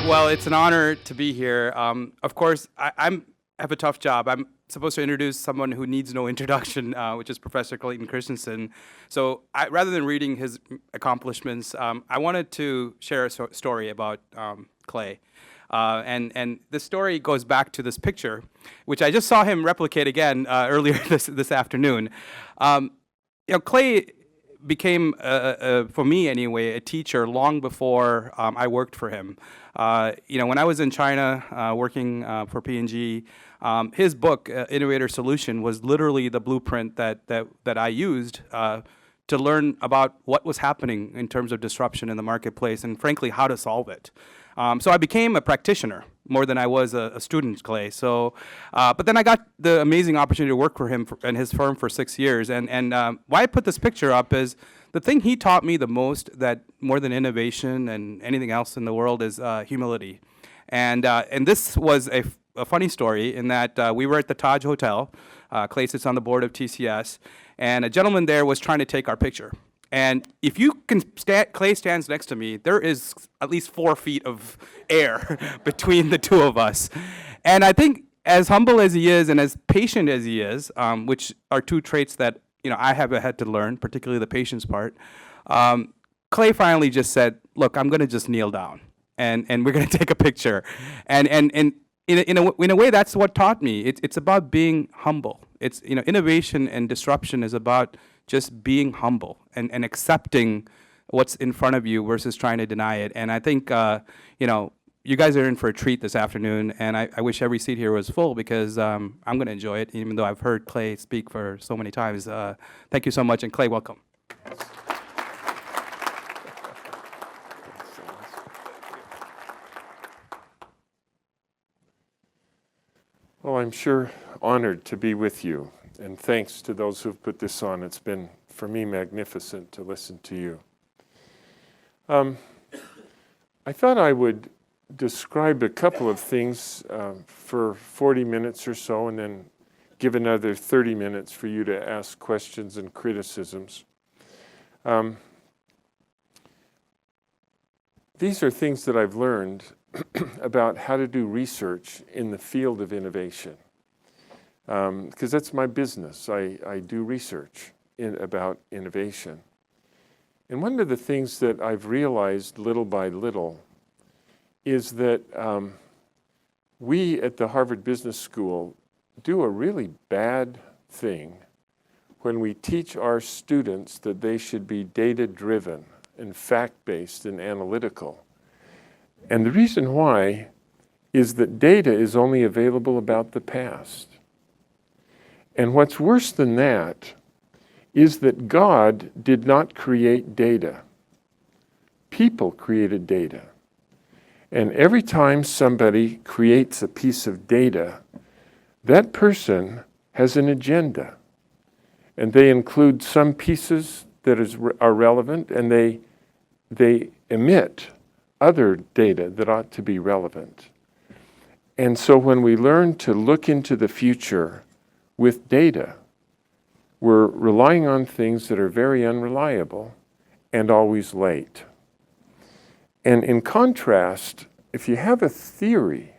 Well, it's an honor to be here. Of course, I have a tough job. I'm supposed to introduce someone who needs no introduction, which is Professor Clayton Christensen. So rather than reading his accomplishments, I wanted to share a story about Clay. And this story goes back to this picture, which I just saw him replicate again earlier this afternoon. Clay became, for me anyway, a teacher long before I worked for him. When I was in China working for P&G, his book, Innovator Solution, was literally the blueprint that I used to learn about what was happening in terms of disruption in the marketplace and, frankly, how to solve it. So I became a practitioner more than I was a student, Clay. So, but then I got the amazing opportunity to work for him and his firm for 6 years. And why I put this picture up is the thing he taught me the most, that more than innovation and anything else in the world, is humility. And this was a funny story in that we were at the Taj Hotel. Clay sits on the board of TCS, and a gentleman there was trying to take our picture. And if you can, Clay stands next to me, there is at least 4 feet of air between the two of us. And I think as humble as he is and as patient as he is, which are two traits that I have had to learn, particularly the patience part, Clay finally just said, look, I'm going to just kneel down and we're going to take a picture. And in a way, that's what taught me. It's about being humble. It's innovation and disruption is about just being humble and accepting what's in front of you versus trying to deny it. And I think you guys are in for a treat this afternoon, and I wish every seat here was full because I'm going to enjoy it, even though I've heard Clay speak for so many times. Thank you so much, and Clay, welcome. Well, I'm sure honored to be with you, and thanks to those who've put this on. It's been, for me, magnificent to listen to you. I thought I would describe a couple of things for 40 minutes or so, and then give another 30 minutes for you to ask questions and criticisms. These are things that I've learned about how to do research in the field of innovation. Because that's my business. I do research about innovation. And one of the things that I've realized little by little is that we at the Harvard Business School do a really bad thing when we teach our students that they should be data-driven and fact-based and analytical. And the reason why is that data is only available about the past. And what's worse than that is that God did not create data. People created data. And every time somebody creates a piece of data, that person has an agenda. And they include some pieces that are relevant, and they emit other data that ought to be relevant. And so when we learn to look into the future with data, we're relying on things that are very unreliable and always late. And in contrast, if you have a theory,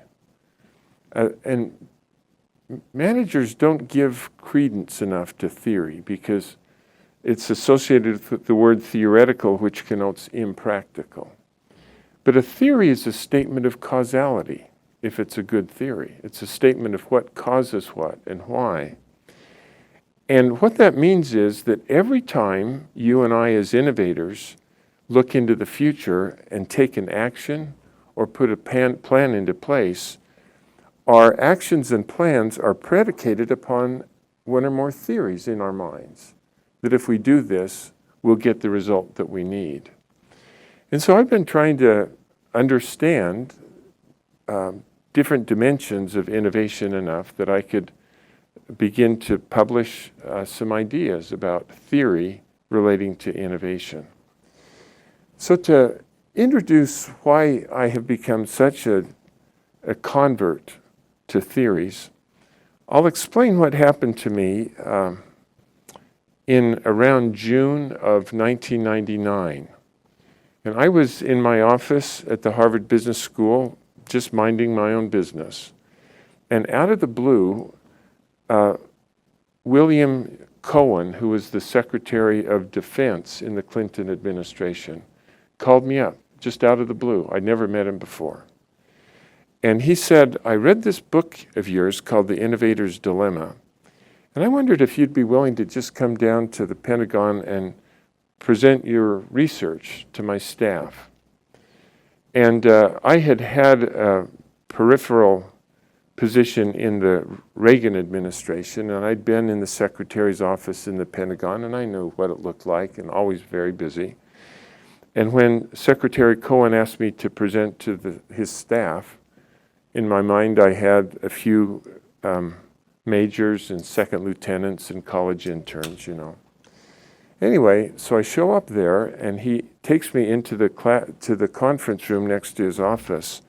and managers don't give credence enough to theory because it's associated with the word theoretical, which connotes impractical. But a theory is a statement of causality, if it's a good theory. It's a statement of what causes what and why. And what that means is that every time you and I as innovators look into the future and take an action or put a plan into place, our actions and plans are predicated upon one or more theories in our minds. That if we do this, we'll get the result that we need. And so I've been trying to understand different dimensions of innovation enough that I could begin to publish some ideas about theory relating to innovation. So to introduce why I have become such a convert to theories, I'll explain what happened to me in around June of 1999. And I was in my office at the Harvard Business School just minding my own business. And out of the blue, William Cohen, who was the Secretary of Defense in the Clinton administration, called me up just out of the blue. I'd never met him before. And he said, I read this book of yours called The Innovator's Dilemma, and I wondered if you'd be willing to just come down to the Pentagon and present your research to my staff. And I had had a peripheral position in the Reagan administration, and I'd been in the secretary's office in the Pentagon, and I knew what it looked like, and always very busy. And when Secretary Cohen asked me to present to his staff, in my mind I had a few majors and second lieutenants and college interns, you know. Anyway, so I show up there, and he takes me into the conference room next to his office,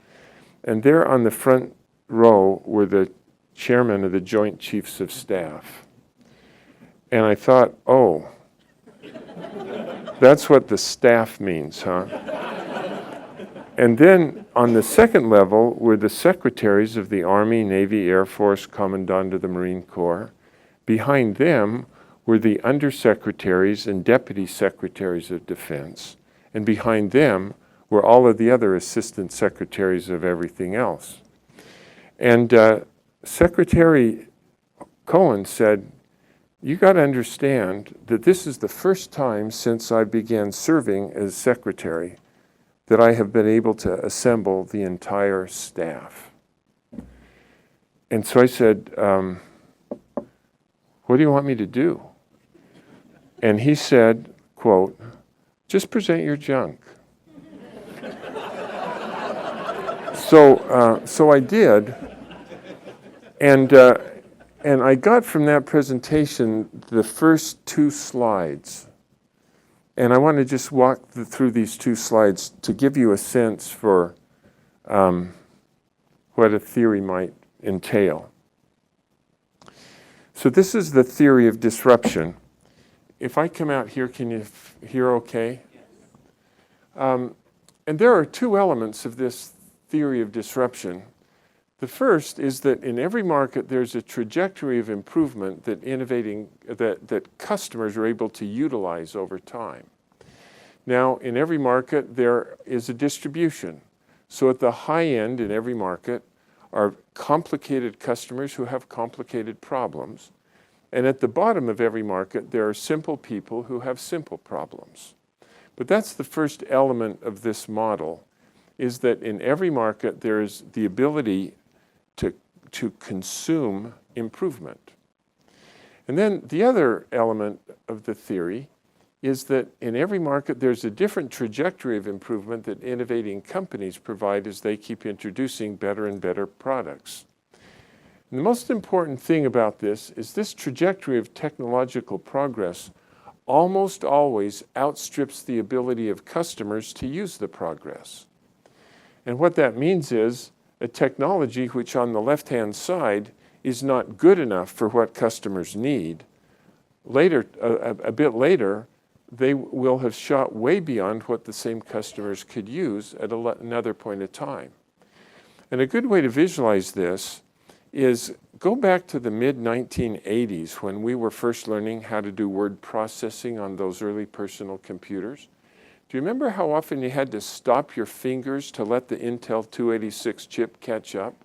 and there on the front row were the chairman of the Joint Chiefs of Staff. And I thought, oh, that's what the staff means, huh? And then on the second level were the secretaries of the Army, Navy, Air Force, Commandant of the Marine Corps. Behind them were the undersecretaries and deputy secretaries of defense. And behind them were all of the other assistant secretaries of everything else. And Secretary Cohen said, you got to understand that this is the first time since I began serving as secretary that I have been able to assemble the entire staff. And so I said, what do you want me to do? And he said, quote, just present your junk. So I did, and I got from that presentation the first 2 slides. And I want to just walk through these 2 slides to give you a sense for what a theory might entail. So this is the theory of disruption. If I come out here, can you hear okay? And there are 2 elements of this theory of disruption. The first is that in every market there's a trajectory of improvement that customers are able to utilize over time. Now, in every market there is a distribution. So at the high end in every market are complicated customers who have complicated problems. And at the bottom of every market there are simple people who have simple problems. But that's the first element of this model, is that in every market there is the ability to consume improvement. And then the other element of the theory is that in every market there's a different trajectory of improvement that innovating companies provide as they keep introducing better and better products. And the most important thing about this is this trajectory of technological progress almost always outstrips the ability of customers to use the progress. And what that means is a technology which on the left-hand side is not good enough for what customers need. Later, a bit later, they will have shot way beyond what the same customers could use at another point of time. And a good way to visualize this is go back to the mid-1980s when we were first learning how to do word processing on those early personal computers. Do you remember how often you had to stop your fingers to let the Intel 286 chip catch up?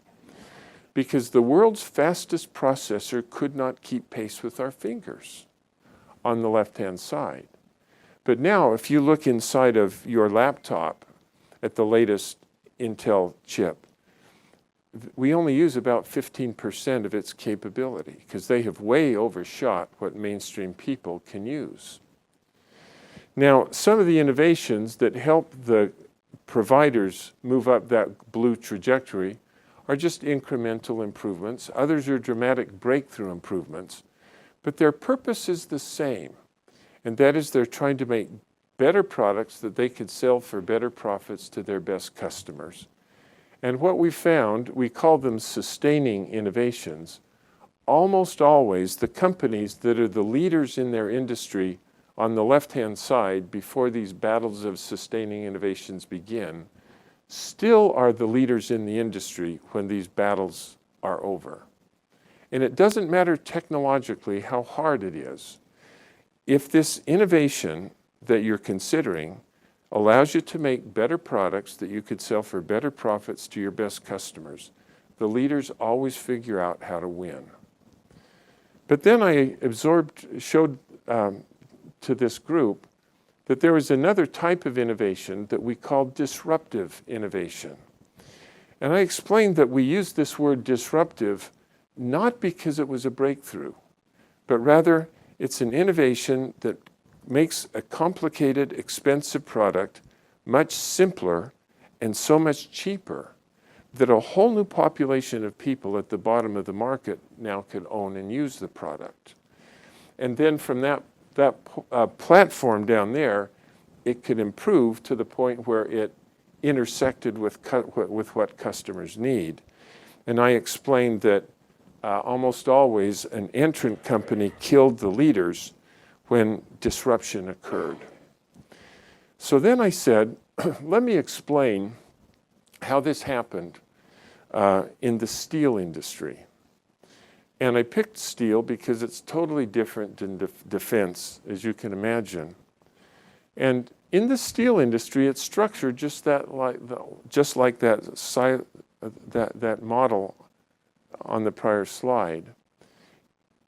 Because the world's fastest processor could not keep pace with our fingers on the left-hand side. But now, if you look inside of your laptop at the latest Intel chip, we only use about 15% of its capability because they have way overshot what mainstream people can use. Now, some of the innovations that help the providers move up that blue trajectory are just incremental improvements. Others are dramatic breakthrough improvements. But their purpose is the same, and that is they're trying to make better products that they could sell for better profits to their best customers. And what we found, we call them sustaining innovations. Almost always, the companies that are the leaders in their industry on the left-hand side, before these battles of sustaining innovations begin, still are the leaders in the industry when these battles are over. And it doesn't matter technologically how hard it is. If this innovation that you're considering allows you to make better products that you could sell for better profits to your best customers, the leaders always figure out how to win. But then I showed to this group that there was another type of innovation that we call disruptive innovation. And I explained that we used this word disruptive not because it was a breakthrough, but rather it's an innovation that makes a complicated, expensive product much simpler and so much cheaper that a whole new population of people at the bottom of the market now could own and use the product. And then from that platform down there, it could improve to the point where it intersected with what customers need. And I explained that almost always an entrant company killed the leaders when disruption occurred. So then I said, let me explain how this happened in the steel industry. And I picked steel because it's totally different than defense, as you can imagine. And in the steel industry, it's structured just like that model on the prior slide.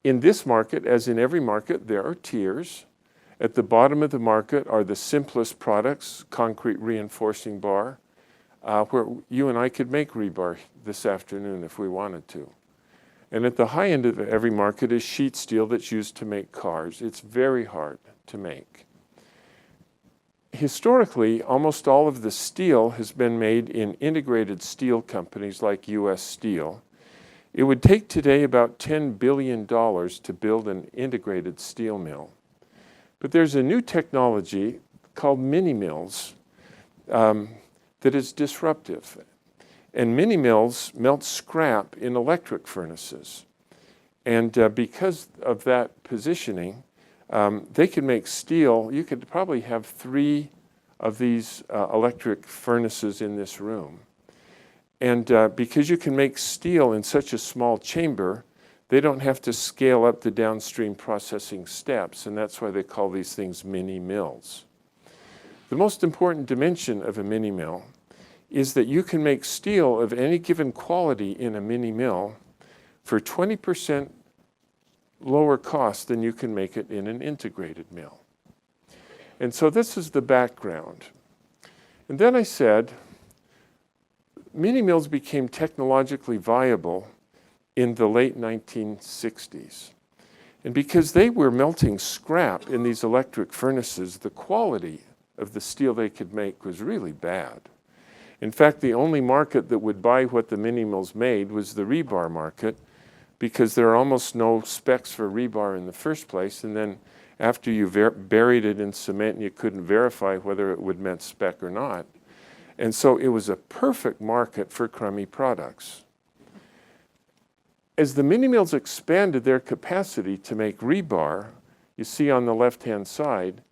In this market, as in every market, there are tiers. At the bottom of the market are the simplest products, concrete reinforcing bar, where you and I could make rebar this afternoon if we wanted to. And at the high end of every market is sheet steel that's used to make cars. It's very hard to make. Historically, almost all of the steel has been made in integrated steel companies like U.S. Steel. It would take today about $10 billion to build an integrated steel mill. But there's a new technology called mini mills that is disruptive. And mini mills melt scrap in electric furnaces. And because of that positioning, they can make steel. You could probably have 3 of these electric furnaces in this room. And because you can make steel in such a small chamber, they don't have to scale up the downstream processing steps, and that's why they call these things mini mills. The most important dimension of a mini mill is that you can make steel of any given quality in a mini mill for 20% lower cost than you can make it in an integrated mill. And so this is the background. And then I said, mini mills became technologically viable in the late 1960s. And because they were melting scrap in these electric furnaces, the quality of the steel they could make was really bad. In fact, the only market that would buy what the mini mills made was the rebar market, because there are almost no specs for rebar in the first place. And then after you buried it in cement, you couldn't verify whether it would meet spec or not. And so it was a perfect market for crummy products. As the mini mills expanded their capacity to make rebar, you see on the left-hand side,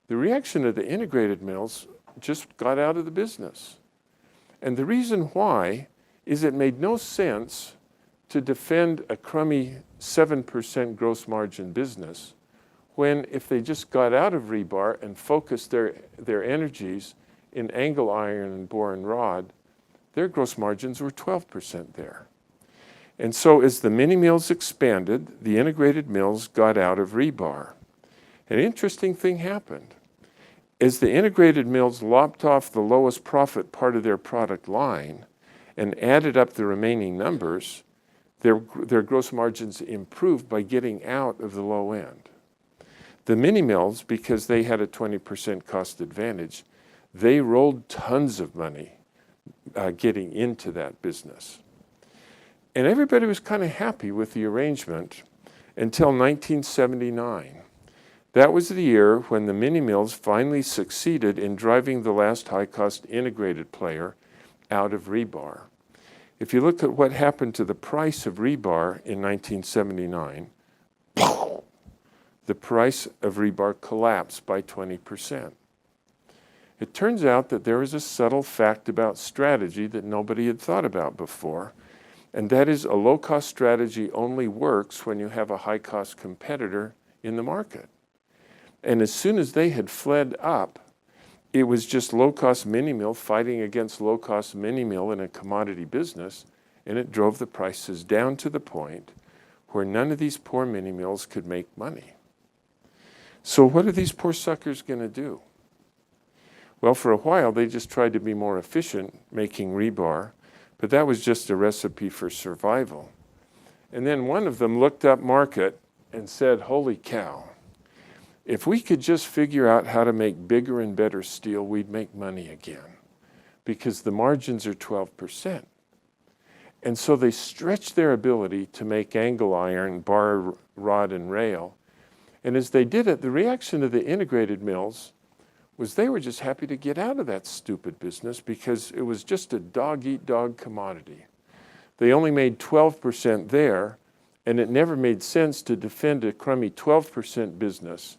the reaction of the integrated mills just got out of the business. And the reason why is it made no sense to defend a crummy 7% gross margin business when if they just got out of rebar and focused their energies in angle iron and bore and rod, their gross margins were 12% there. And so as the mini mills expanded, the integrated mills got out of rebar. An interesting thing happened. As the integrated mills lopped off the lowest profit part of their product line and added up the remaining numbers, their gross margins improved by getting out of the low end. The mini mills, because they had a 20% cost advantage, they rolled tons of money getting into that business. And everybody was kind of happy with the arrangement until 1979. That was the year when the mini mills finally succeeded in driving the last high-cost integrated player out of rebar. If you look at what happened to the price of rebar in 1979, the price of rebar collapsed by 20%. It turns out that there is a subtle fact about strategy that nobody had thought about before, and that is a low-cost strategy only works when you have a high-cost competitor in the market. And as soon as they had fled up, it was just low-cost mini-mill fighting against low-cost mini-mill in a commodity business, and it drove the prices down to the point where none of these poor mini-mills could make money. So what are these poor suckers going to do? Well, for a while, they just tried to be more efficient making rebar, but that was just a recipe for survival. And then one of them looked up market and said, holy cow, if we could just figure out how to make bigger and better steel, we'd make money again, because the margins are 12%. And so they stretched their ability to make angle iron, bar, rod, and rail. And as they did it, the reaction of the integrated mills was they were just happy to get out of that stupid business because it was just a dog-eat-dog commodity. They only made 12% there, and it never made sense to defend a crummy 12% business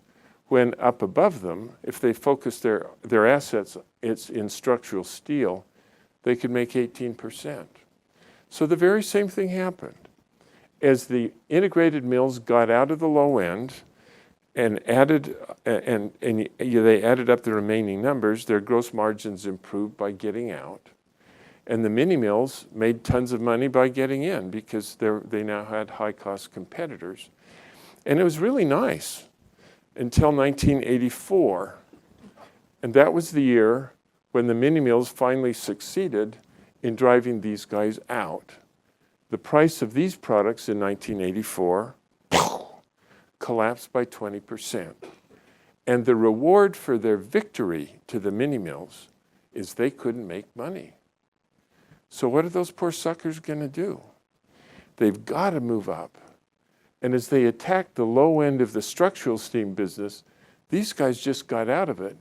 when up above them, if they focused their assets in structural steel, they could make 18%. So the very same thing happened. As the integrated mills got out of the low end and added, they added up the remaining numbers, their gross margins improved by getting out. And the mini mills made tons of money by getting in because they now had high-cost competitors. And it was really nice until 1984. And that was the year when the mini mills finally succeeded in driving these guys out. The price of these products in 1984 collapsed by 20%. And the reward for their victory to the mini mills is they couldn't make money. So what are those poor suckers going to do? They've got to move up. And as they attacked the low end of the structural steam business, these guys just got out of it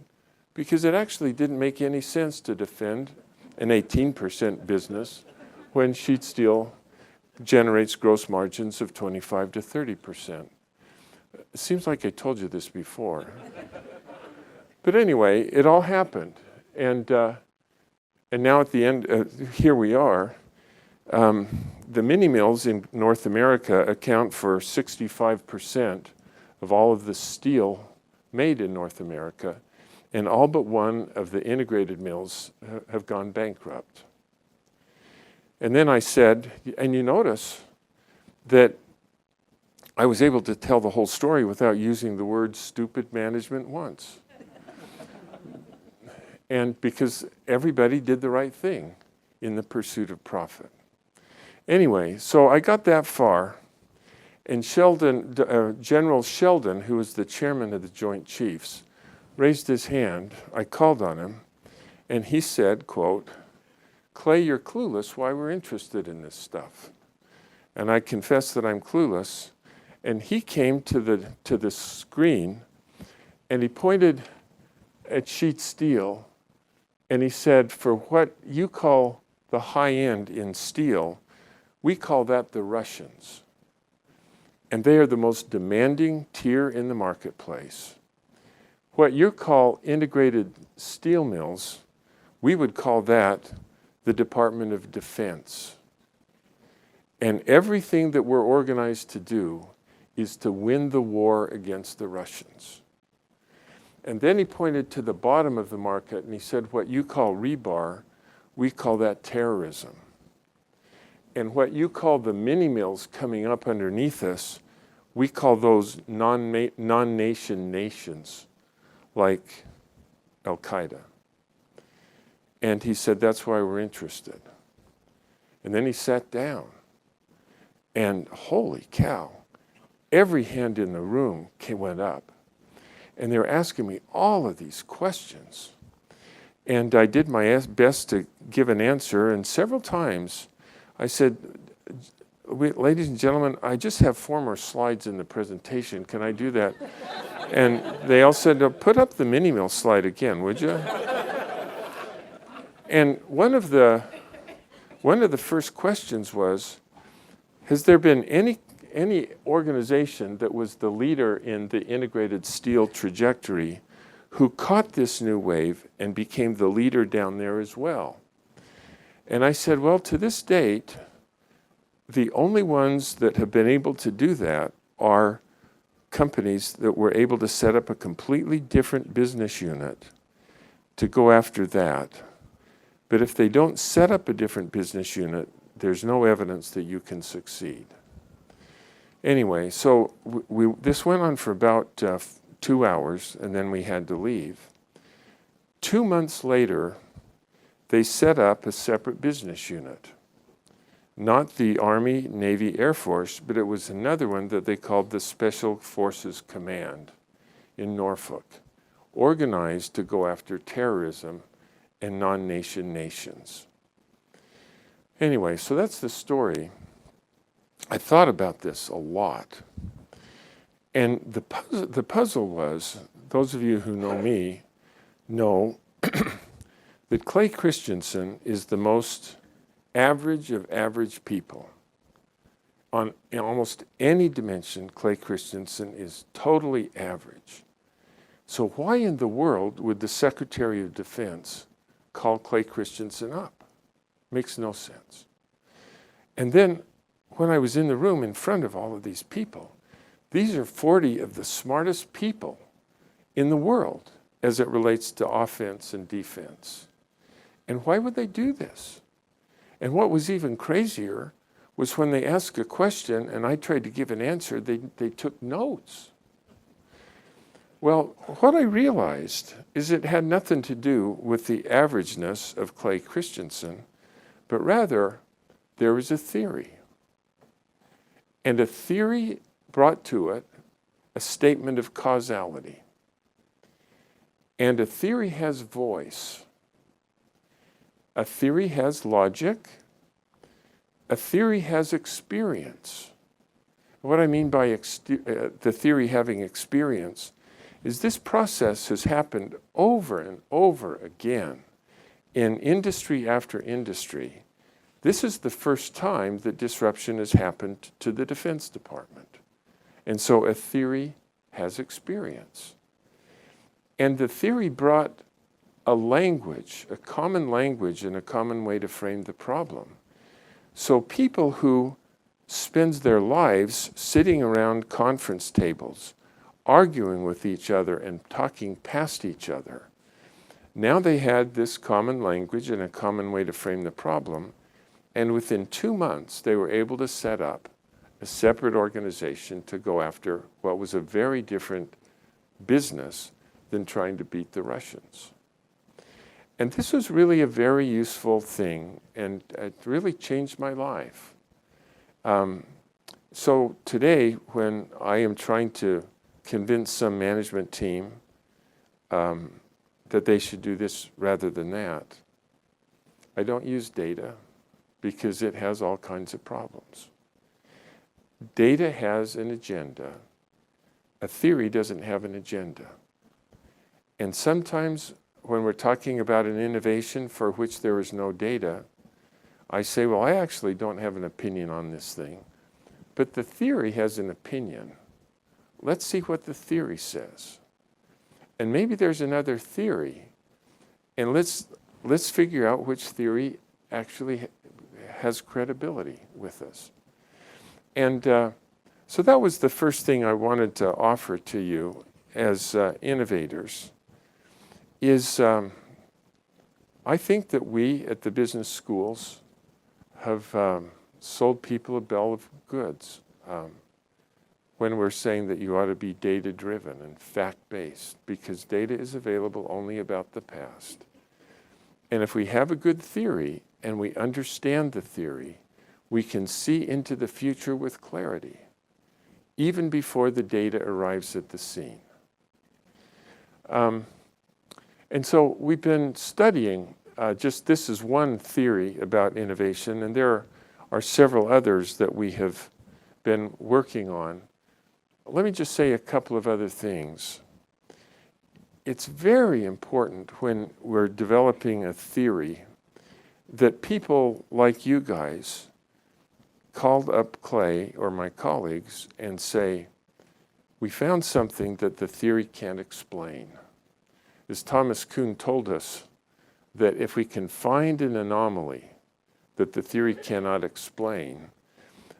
because it actually didn't make any sense to defend an 18% business when sheet steel generates gross margins of 25 to 30%. It seems like I told you this before. But anyway, it all happened. And now at the end, here we are. The mini mills in North America account for 65% of all of the steel made in North America. And all but one of the integrated mills have gone bankrupt. And then I said, and you notice that I was able to tell the whole story without using the word stupid management once. And because everybody did the right thing in the pursuit of profit. Anyway, so I got that far. And General Sheldon, who was the chairman of the Joint Chiefs, raised his hand. I called on him, and he said, quote, Clay, you're clueless why we're interested in this stuff. And I confess that I'm clueless. And he came to the screen, and he pointed at sheet steel, and he said, for what you call the high end in steel, we call that the Russians. And they are the most demanding tier in the marketplace. What you call integrated steel mills, we would call that the Department of Defense. And everything that we're organized to do is to win the war against the Russians. And then he pointed to the bottom of the market and he said, what you call rebar, we call that terrorism. And what you call the mini mills coming up underneath us, we call those non-nation nations, like Al-Qaeda. And he said, that's why we're interested. And then he sat down. And holy cow, every hand in the room went up. And they were asking me all of these questions. And I did my best to give an answer. And several times I said, ladies and gentlemen, I just have 4 more slides in the presentation. Can I do that? And they all said, put up the mini mill slide again, would you? And one of the first questions was, has there been any organization that was the leader in the integrated steel trajectory who caught this new wave and became the leader down there as well. And I said, well, to this date, the only ones that have been able to do that are companies that were able to set up a completely different business unit to go after that. But if they don't set up a different business unit, there's no evidence that you can succeed. Anyway, so this went on for about 2 hours, and then we had to leave. 2 months later, they set up a separate business unit. Not the Army, Navy, Air Force, but it was another one that they called the Special Forces Command in Norfolk, organized to go after terrorism and non-nation nations. Anyway, so that's the story. I thought about this a lot. And the puzzle was, those of you who know me know that Clay Christensen is the most average of average people. In almost any dimension, Clay Christensen is totally average. So why in the world would the Secretary of Defense call Clay Christensen up? Makes no sense. And then when I was in the room in front of all of these people, these are 40 of the smartest people in the world as it relates to offense and defense. And why would they do this? And what was even crazier was when they asked a question and I tried to give an answer, they took notes. Well, what I realized is it had nothing to do with the averageness of Clay Christensen, but rather there was a theory. And a theory brought to it a statement of causality. And a theory has voice. A theory has logic. A theory has experience. What I mean by the theory having experience is this process has happened over and over again in industry after industry. This is the first time that disruption has happened to the Defense Department. And so a theory has experience. And the theory brought a language, a common language and a common way to frame the problem. So people who spend their lives sitting around conference tables, arguing with each other and talking past each other, now they had this common language and a common way to frame the problem. And within 2 months, they were able to set up a separate organization to go after what was a very different business than trying to beat the Russians. And this was really a very useful thing, and it really changed my life. So today, when I am trying to convince some management team that they should do this rather than that, I don't use data because it has all kinds of problems. Data has an agenda. A theory doesn't have an agenda. And sometimes when we're talking about an innovation for which there is no data, I say, well, I actually don't have an opinion on this thing, but the theory has an opinion. Let's see what the theory says. And maybe there's another theory, and let's figure out which theory actually has credibility with us. And so that was the first thing I wanted to offer to you as innovators, is I think that we at the business schools have sold people a bill of goods when we're saying that you ought to be data-driven and fact-based, because data is available only about the past. And if we have a good theory and we understand the theory, we can see into the future with clarity, even before the data arrives at the scene. And so we've been studying, this is one theory about innovation, and there are several others that we have been working on. Let me just say a couple of other things. It's very important when we're developing a theory that people like you guys called up Clay or my colleagues and say, we found something that the theory can't explain. is Thomas Kuhn told us that if we can find an anomaly that the theory cannot explain,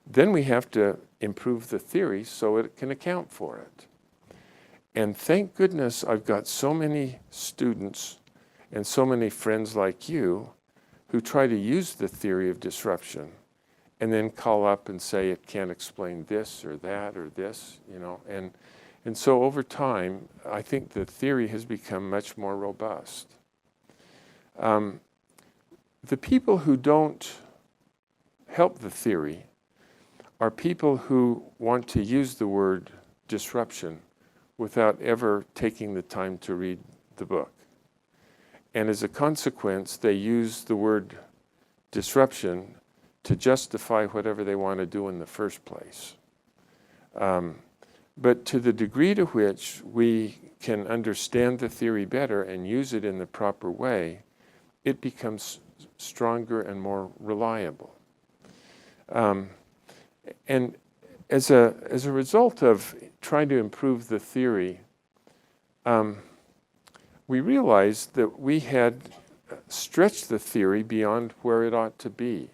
then we have to improve the theory so it can account for it. And thank goodness I've got so many students and so many friends like you who try to use the theory of disruption and then call up and say it can't explain this or that or this, you know. And so over time, I think the theory has become much more robust. The people who don't help the theory are people who want to use the word disruption without ever taking the time to read the book. And as a consequence, they use the word disruption to justify whatever they want to do in the first place. But to the degree to which we can understand the theory better and use it in the proper way, it becomes stronger and more reliable. And as a result of trying to improve the theory, we realized that we had stretched the theory beyond where it ought to be.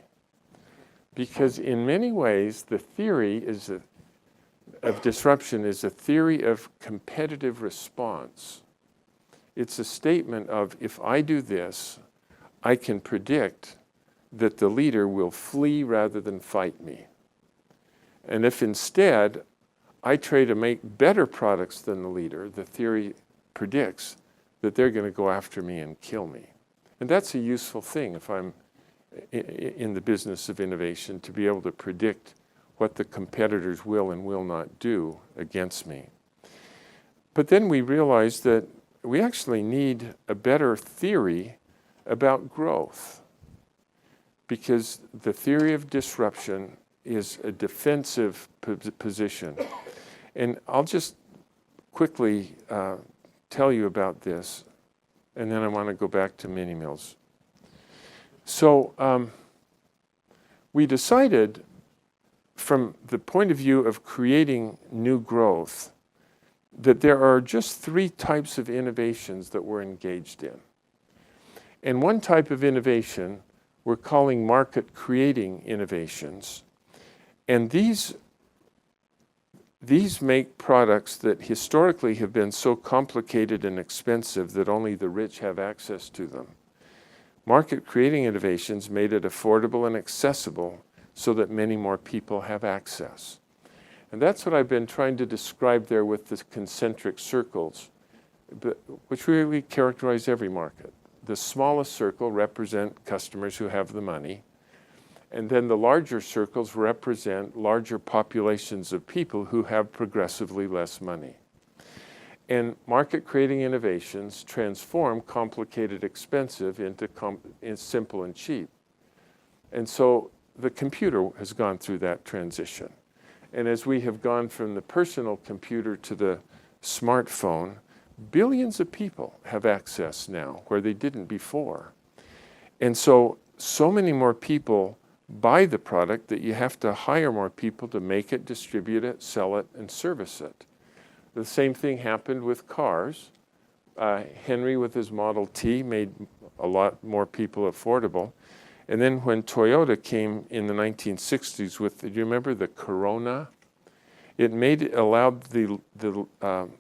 Because in many ways, the theory of disruption is a theory of competitive response. It's a statement of, if I do this, I can predict that the leader will flee rather than fight me. And if instead I try to make better products than the leader, the theory predicts that they're going to go after me and kill me. And that's a useful thing if I'm in the business of innovation, to be able to predict what the competitors will and will not do against me. But then we realized that we actually need a better theory about growth, because the theory of disruption is a defensive position. And I'll just quickly tell you about this, and then I want to go back to mini mills. So we decided, from the point of view of creating new growth, that there are just three types of innovations that we're engaged in. And one type of innovation we're calling market creating innovations. And these make products that historically have been so complicated and expensive that only the rich have access to them. Market creating innovations made it affordable and accessible so that many more people have access. And that's what I've been trying to describe there with the concentric circles, which really characterize every market. The smallest circle represent customers who have the money, and then the larger circles represent larger populations of people who have progressively less money. And market-creating innovations transform complicated, expensive into simple and cheap. And so the computer has gone through that transition. And as we have gone from the personal computer to the smartphone, billions of people have access now where they didn't before. And so many more people buy the product that you have to hire more people to make it, distribute it, sell it, and service it. The same thing happened with cars. Henry, with his Model T, made a lot more people affordable. And then when Toyota came in the 1960s with, do you remember the Corona? It allowed the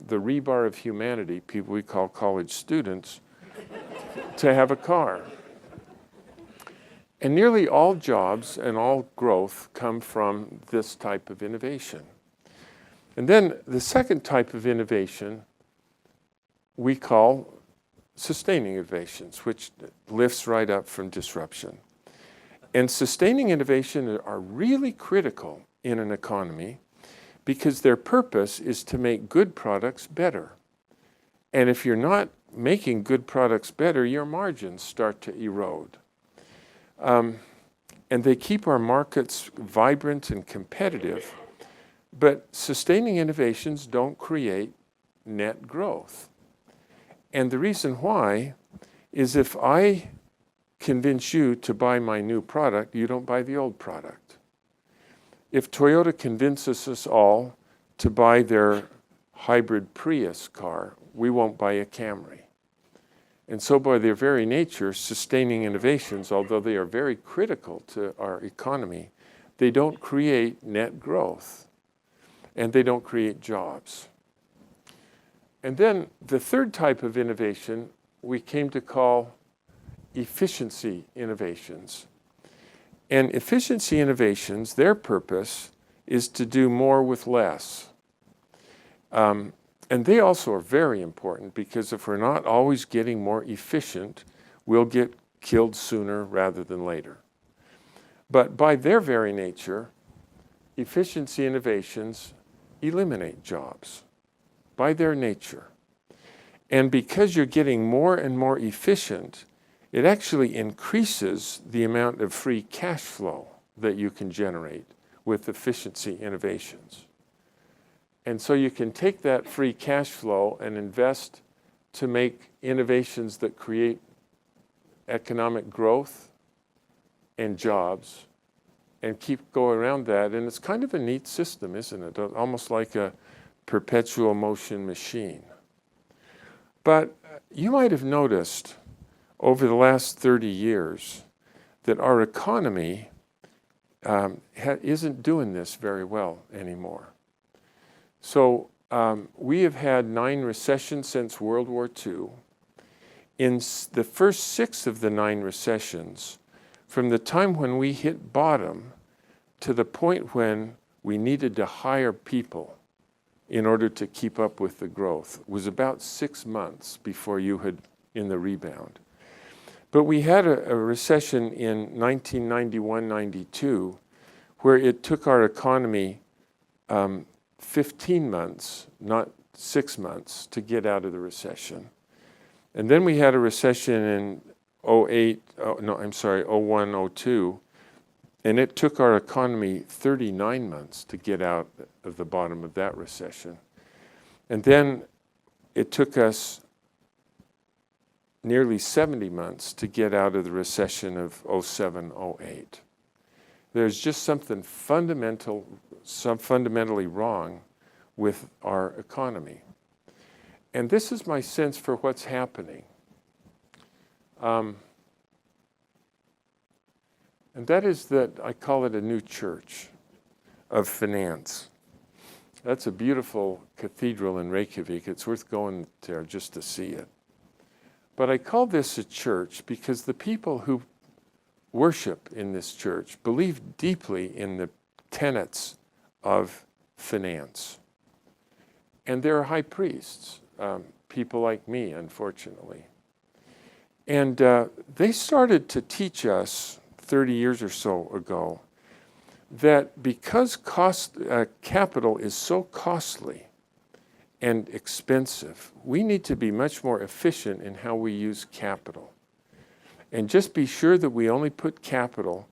rebar of humanity, people we call college students, to have a car. And nearly all jobs and all growth come from this type of innovation. And then the second type of innovation we call sustaining innovations, which lifts right up from disruption. And sustaining innovation are really critical in an economy because their purpose is to make good products better. And if you're not making good products better, your margins start to erode. And they keep our markets vibrant and competitive. But sustaining innovations don't create net growth. And the reason why is if I convince you to buy my new product, you don't buy the old product. If Toyota convinces us all to buy their hybrid Prius car, we won't buy a Camry. And so by their very nature, sustaining innovations, although they are very critical to our economy, they don't create net growth, and they don't create jobs. And then the third type of innovation we came to call efficiency innovations. And efficiency innovations, their purpose is to do more with less. And they also are very important, because if we're not always getting more efficient, we'll get killed sooner rather than later. But by their very nature, efficiency innovations eliminate jobs, by their nature. And because you're getting more and more efficient, it actually increases the amount of free cash flow that you can generate with efficiency innovations. And so you can take that free cash flow and invest to make innovations that create economic growth and jobs, and keep going around that. And it's kind of a neat system, isn't it? Almost like a perpetual motion machine. But you might have noticed over the last 30 years that our economy isn't doing this very well anymore. So we have had 9 recessions since World War II. In the first 6 of the 9 recessions, from the time when we hit bottom to the point when we needed to hire people in order to keep up with the growth, was about 6 months before you had in the rebound. But we had a recession in 1991-92 where it took our economy 15 months, not 6 months, to get out of the recession. And then we had a recession in 01, 02, and it took our economy 39 months to get out of the bottom of that recession. And then it took us nearly 70 months to get out of the recession of 07, 08. There's just something fundamentally wrong with our economy. And this is my sense for what's happening. And that is that I call it a new church of finance. That's a beautiful cathedral in Reykjavik. It's worth going there just to see it. But I call this a church because the people who worship in this church believe deeply in the tenets of finance. And there are high priests, people like me, unfortunately. And they started to teach us 30 years or so ago that because capital is so costly and expensive, we need to be much more efficient in how we use capital. And just be sure that we only put capital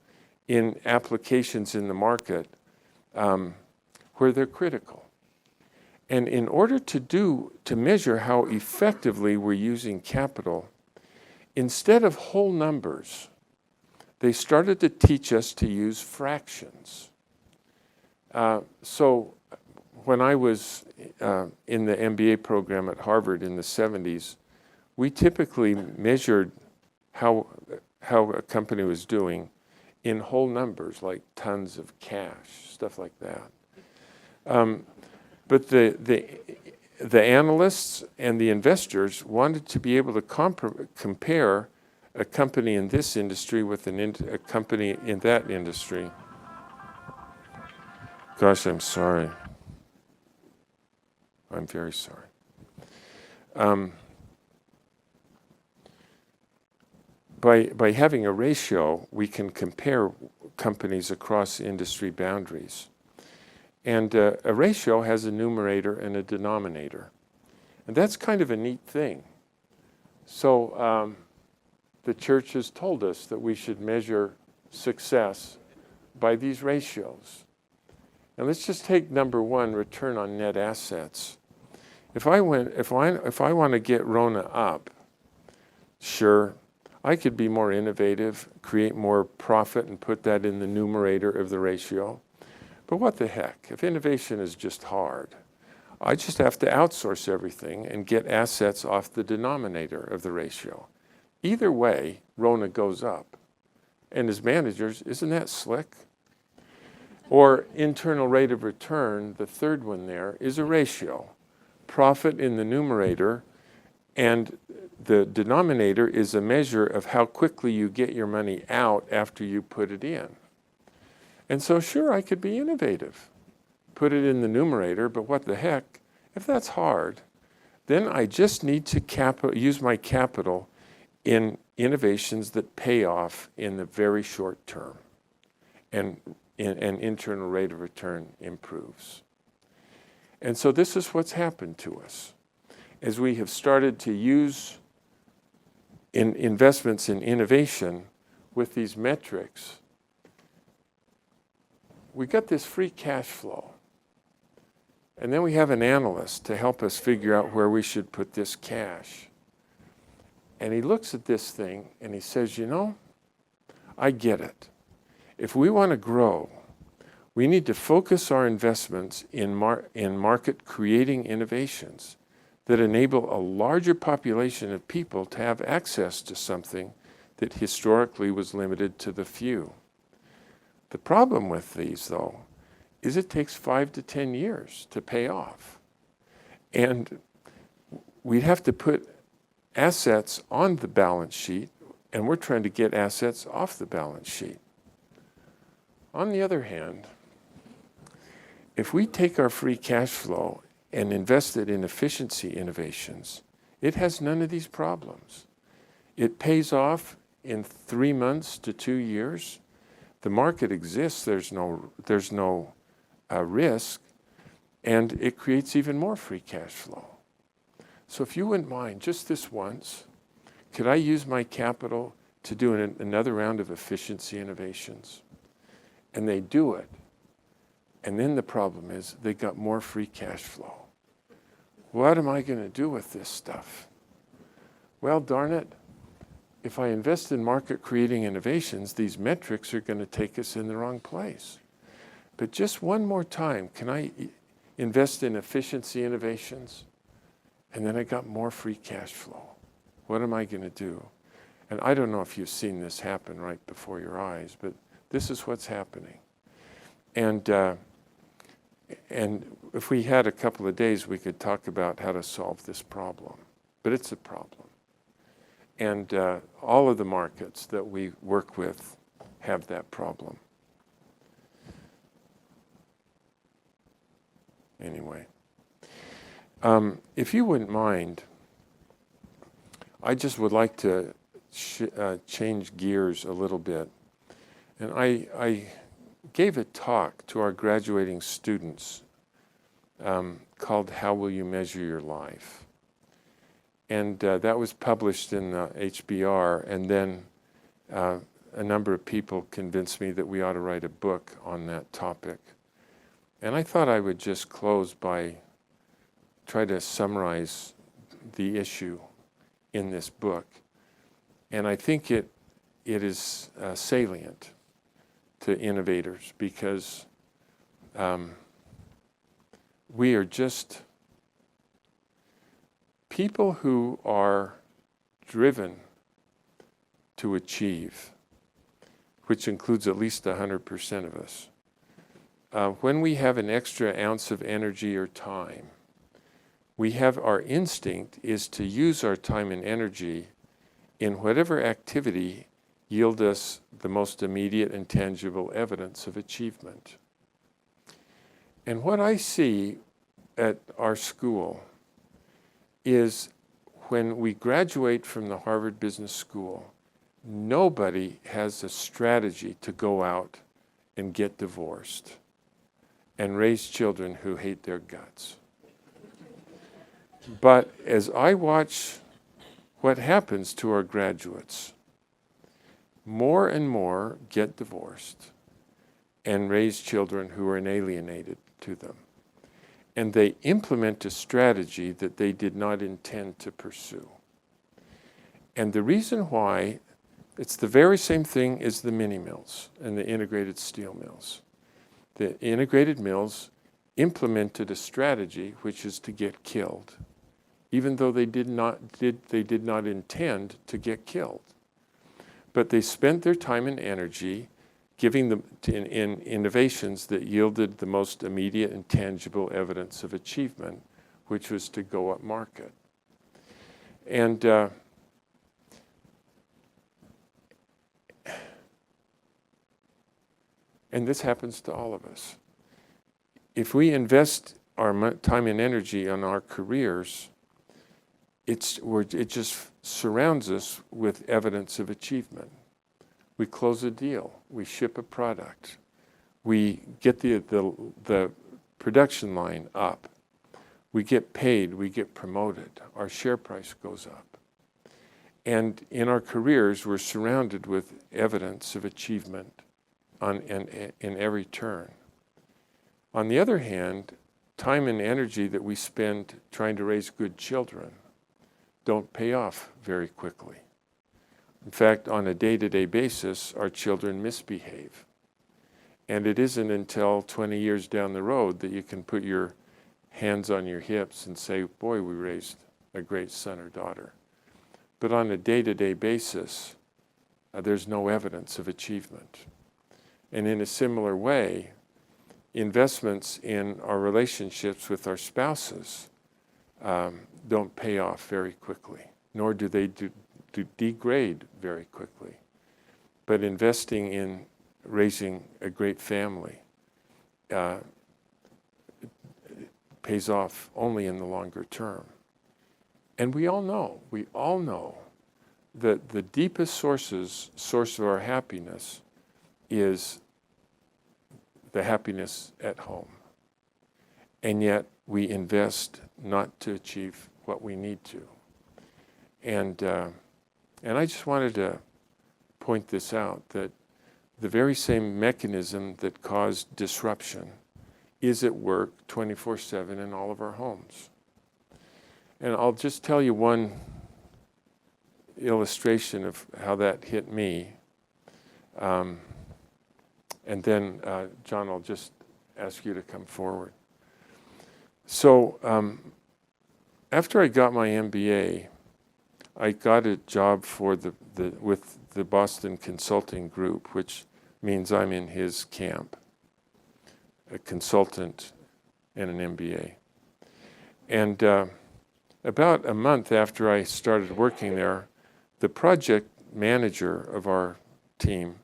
in applications in the market where they're critical. And in order to measure how effectively we're using capital, instead of whole numbers, they started to teach us to use fractions. So when I was in the MBA program at Harvard in the 70s, we typically measured how a company was doing in whole numbers, like tons of cash, stuff like that. But the analysts and the investors wanted to be able to compare a company in this industry with a company in that industry. Gosh, I'm sorry. I'm very sorry. By having a ratio, we can compare companies across industry boundaries. And a ratio has a numerator and a denominator. And that's kind of a neat thing. So the church has told us that we should measure success by these ratios. And let's just take number 1, return on net assets. If I want to get RONA up, sure, I could be more innovative, create more profit, and put that in the numerator of the ratio. But what the heck? If innovation is just hard, I just have to outsource everything and get assets off the denominator of the ratio. Either way, RONA goes up. And as managers, isn't that slick? Or internal rate of return, the third one there, is a ratio. Profit in the numerator, and the denominator is a measure of how quickly you get your money out after you put it in. And so sure, I could be innovative. Put it in the numerator, but what the heck? If that's hard, then I just need to use my capital in innovations that pay off in the very short term, and internal rate of return improves. And so this is what's happened to us. As we have started to use investments in innovation with these metrics, we got this free cash flow. And then we have an analyst to help us figure out where we should put this cash. And he looks at this thing and he says, you know, I get it. If we want to grow, we need to focus our investments in market creating innovations that enable a larger population of people to have access to something that historically was limited to the few. The problem with these, though, is it takes 5 to 10 years to pay off. And we'd have to put assets on the balance sheet, and we're trying to get assets off the balance sheet. On the other hand, if we take our free cash flow and invest it in efficiency innovations, it has none of these problems. It pays off in 3 months to 2 years. The market exists, there's no risk, and it creates even more free cash flow. So if you wouldn't mind, just this once, could I use my capital to do another round of efficiency innovations? And they do it. And then the problem is they got more free cash flow. What am I going to do with this stuff? Well, darn it, if I invest in market creating innovations, these metrics are going to take us in the wrong place. But just one more time, can I invest in efficiency innovations? And then I got more free cash flow. What am I going to do? And I don't know if you've seen this happen right before your eyes, but this is what's happening. And if we had a couple of days, we could talk about how to solve this problem. But it's a problem. And all of the markets that we work with have that problem. Anyway, if you wouldn't mind, I just would like to change gears a little bit. And I gave a talk to our graduating students called How Will You Measure Your Life? And that was published in HBR, and then a number of people convinced me that we ought to write a book on that topic. And I thought I would just close by try to summarize the issue in this book. And I think it is salient to innovators because we are just people who are driven to achieve, which includes at least 100% of us. When we have an extra ounce of energy or time, we have our instinct is to use our time and energy in whatever activity yield us the most immediate and tangible evidence of achievement. And what I see at our school is when we graduate from the Harvard Business School, nobody has a strategy to go out and get divorced and raise children who hate their guts. But as I watch what happens to our graduates, more and more get divorced and raise children who are alienated to them. And they implement a strategy that they did not intend to pursue. And the reason why, it's the very same thing as the mini mills and the integrated steel mills. The integrated mills implemented a strategy which is to get killed, even though they did not intend to get killed. But they spent their time and energy giving them in innovations that yielded the most immediate and tangible evidence of achievement, which was to go up market. And this happens to all of us. If we invest our time and energy on our careers, it just surrounds us with evidence of achievement. We close a deal, we ship a product, we get the production line up, we get paid, we get promoted, our share price goes up. And in our careers, we're surrounded with evidence of achievement in every turn. On the other hand, time and energy that we spend trying to raise good children don't pay off very quickly. In fact, on a day-to-day basis, our children misbehave. And it isn't until 20 years down the road that you can put your hands on your hips and say, boy, we raised a great son or daughter. But on a day-to-day basis, there's no evidence of achievement. And in a similar way, investments in our relationships with our spouses don't pay off very quickly, nor do they degrade very quickly. But investing in raising a great family pays off only in the longer term. And we all know that the deepest source of our happiness is the happiness at home. And yet we invest not to achieve what we need to. And I just wanted to point this out, that the very same mechanism that caused disruption is at work 24/7 in all of our homes. And I'll just tell you one illustration of how that hit me. And then, John, I'll just ask you to come forward. So after I got my MBA, I got a job with the Boston Consulting Group, which means I'm in his camp, a consultant and an MBA. And about a month after I started working there, the project manager of our team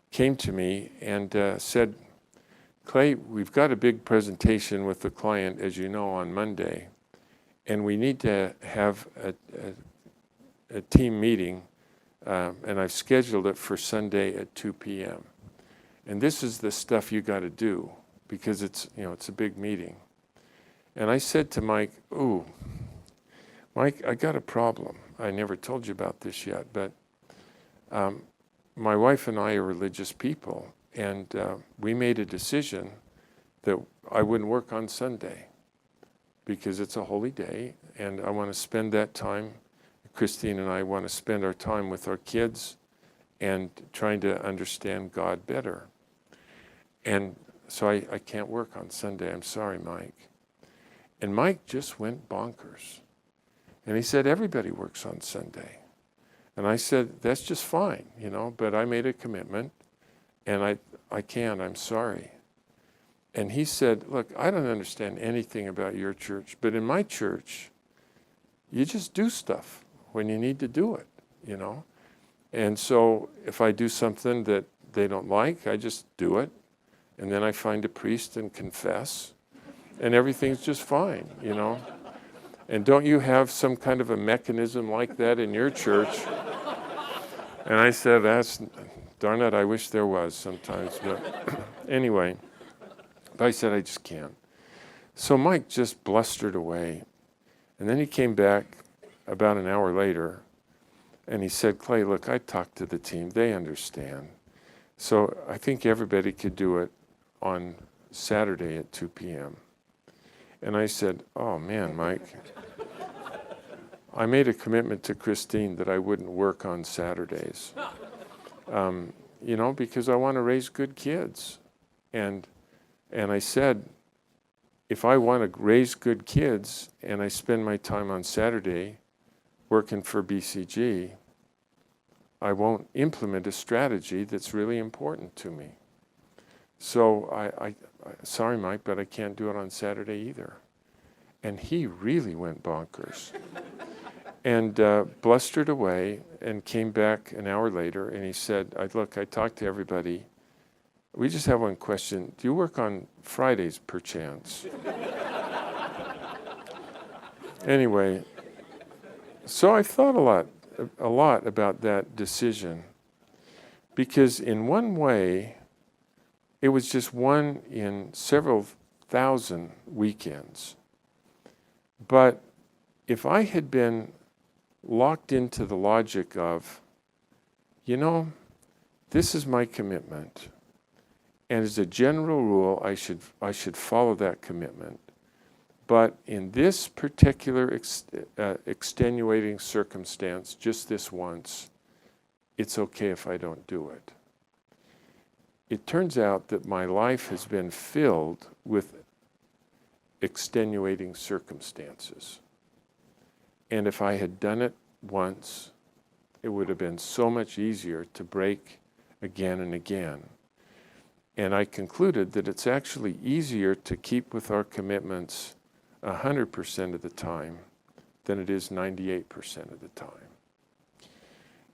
came to me and said, Clay, we've got a big presentation with the client, as you know, on Monday, and we need to have a team meeting, and I've scheduled it for Sunday at 2 p.m. And this is the stuff you got to do, because it's a big meeting. And I said to Mike, ooh, Mike, I got a problem. I never told you about this yet, but my wife and I are religious people, and we made a decision that I wouldn't work on Sunday because it's a holy day, and I want to spend that time, Christine and I want to spend our time with our kids and trying to understand God better. And so I can't work on Sunday. I'm sorry, Mike. And Mike just went bonkers. And he said, everybody works on Sunday. And I said, that's just fine, but I made a commitment, and I can't, I'm sorry. And he said, look, I don't understand anything about your church, but in my church, you just do stuff when you need to do it, And so if I do something that they don't like, I just do it. And then I find a priest and confess, and everything's just fine, And don't you have some kind of a mechanism like that in your church? And I said, darn it, I wish there was sometimes. But anyway, I said, I just can't. So Mike just blustered away. And then he came back about an hour later, and he said, Clay, look, I talked to the team. They understand. So I think everybody could do it on Saturday at 2 p.m. And I said, oh, man, Mike, I made a commitment to Christine that I wouldn't work on Saturdays, because I want to raise good kids. And I said, if I want to raise good kids and I spend my time on Saturday working for BCG, I won't implement a strategy that's really important to me. So I sorry, Mike, but I can't do it on Saturday either. And he really went bonkers and blustered away and came back an hour later and he said, look, I talked to everybody. We just have one question. Do you work on Fridays, perchance? Anyway, so I thought a lot about that decision, because in one way, it was just one in several thousand weekends. But if I had been locked into the logic of, this is my commitment, and as a general rule, I should follow that commitment. But in this particular extenuating circumstance, just this once, it's okay if I don't do it. It turns out that my life has been filled with extenuating circumstances. And if I had done it once, it would have been so much easier to break again and again. And I concluded that it's actually easier to keep with our commitments 100% of the time than it is 98% of the time.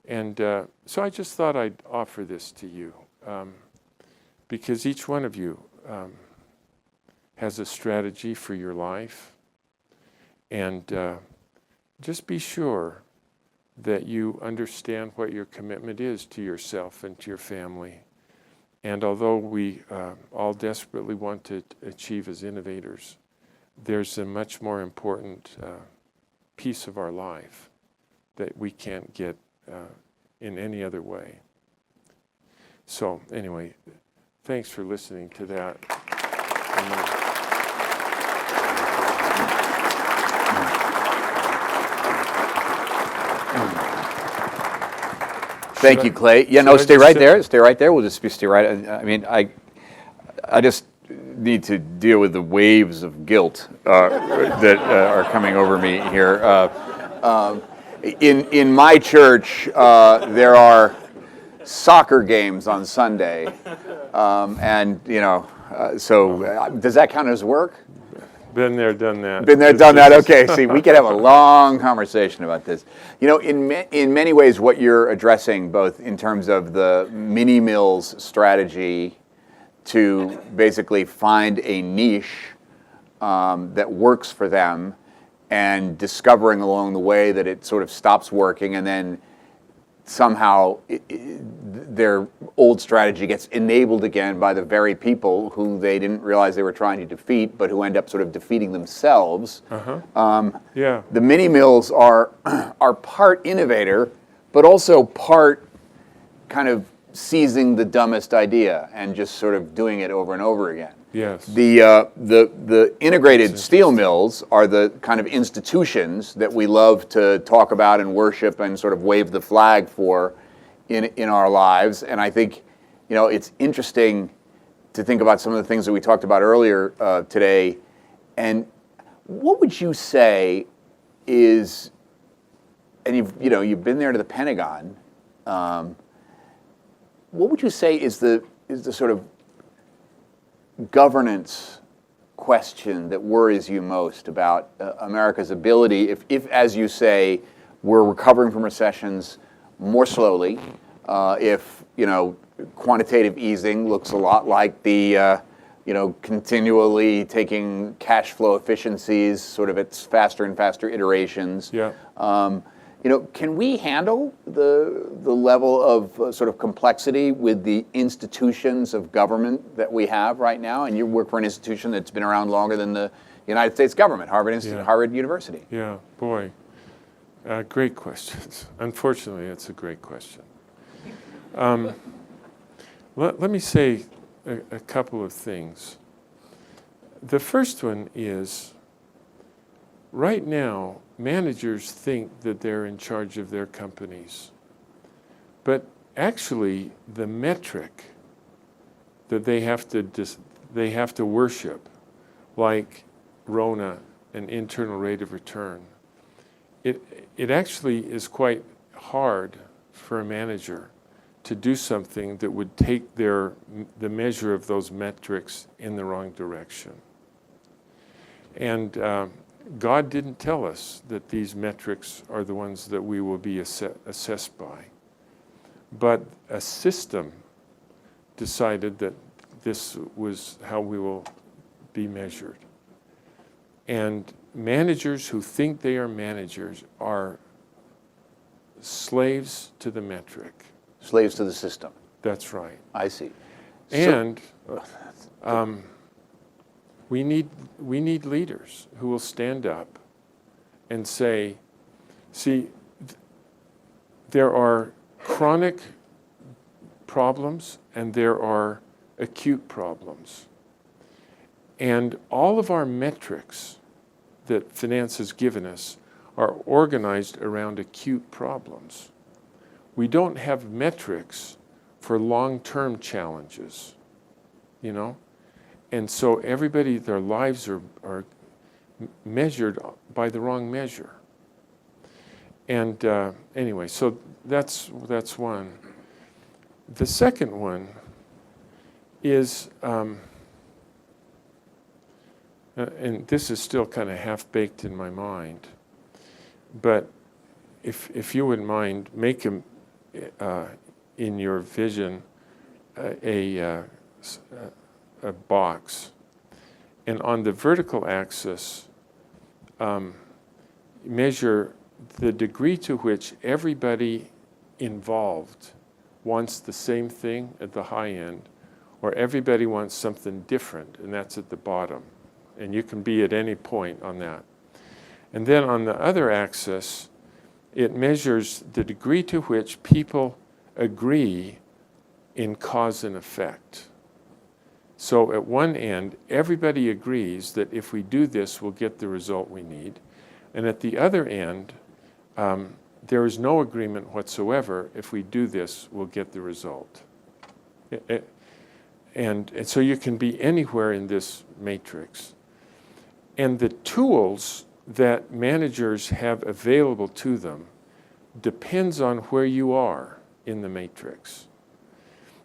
And so I just thought I'd offer this to you, because each one of you has a strategy for your life. And just be sure that you understand what your commitment is to yourself and to your family. And although we all desperately want to achieve as innovators, there's a much more important piece of our life that we can't get in any other way. So anyway, thanks for listening to that. Thank you, Clay. Yeah, no, stay right there. Stay right there. We'll just stay right. I mean, I just need to deal with the waves of guilt that are coming over me here. In my church, there are soccer games on Sunday, and so does that count as work? Been there, done that. Been there, done that. Okay, see, we could have a long conversation about this. In many ways, what you're addressing, both in terms of the mini mills strategy to basically find a niche that works for them, and discovering along the way that it sort of stops working, and then somehow their old strategy gets enabled again by the very people who they didn't realize they were trying to defeat, but who end up sort of defeating themselves. Yeah. The mini mills are part innovator, but also part kind of seizing the dumbest idea and just sort of doing it over and over again. Yes. The integrated steel mills are the kind of institutions that we love to talk about and worship and sort of wave the flag for in our lives. And I think, it's interesting to think about some of the things that we talked about earlier today. And what would you say is, and you've been there to the Pentagon, what would you say is the sort of governance question that worries you most about America's ability, if as you say, we're recovering from recessions more slowly, if quantitative easing looks a lot like the continually taking cash flow efficiencies, sort of its faster and faster iterations. Yeah. Can we handle the level of sort of complexity with the institutions of government that we have right now? And you work for an institution that's been around longer than the United States government, Harvard University. Yeah, boy, great questions. Unfortunately, it's a great question. Let me say a couple of things. The first one is, right now, managers think that they're in charge of their companies. But actually, the metric that they have to worship, like RONA, an internal rate of return, it actually is quite hard for a manager to do something that would take the measure of those metrics in the wrong direction. And God didn't tell us that these metrics are the ones that we will be assessed by. But a system decided that this was how we will be measured. And managers who think they are managers are slaves to the metric. Slaves to the system. That's right. I see. And we need leaders who will stand up and say, see, there are chronic problems and there are acute problems. And all of our metrics that finance has given us are organized around acute problems. We don't have metrics for long-term challenges, you know? And so everybody, their lives are measured by the wrong measure. And anyway, so that's one. The second one is, and this is still kind of half-baked in my mind, but if you wouldn't mind, make him in your vision a box, and on the vertical axis measure the degree to which everybody involved wants the same thing at the high end, or everybody wants something different, and that's at the bottom. And you can be at any point on that. And then on the other axis, it measures the degree to which people agree in cause and effect. So at one end, everybody agrees that if we do this, we'll get the result we need. And at the other end, there is no agreement whatsoever. If we do this, we'll get the result. And so you can be anywhere in this matrix. And the tools that managers have available to them depends on where you are in the matrix.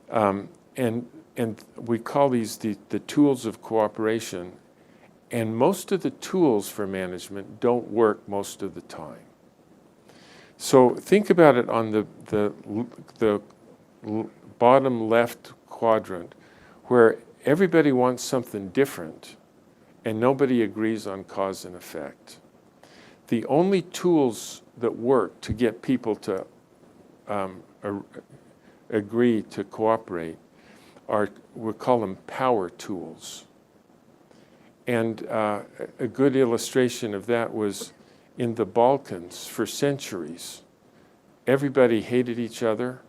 And we call these the tools of cooperation. And most of the tools for management don't work most of the time. So think about it on the bottom left quadrant, where everybody wants something different and nobody agrees on cause and effect. The only tools that work to get people to agree to cooperate we call them power tools. And a good illustration of that was in the Balkans for centuries. Everybody hated each other.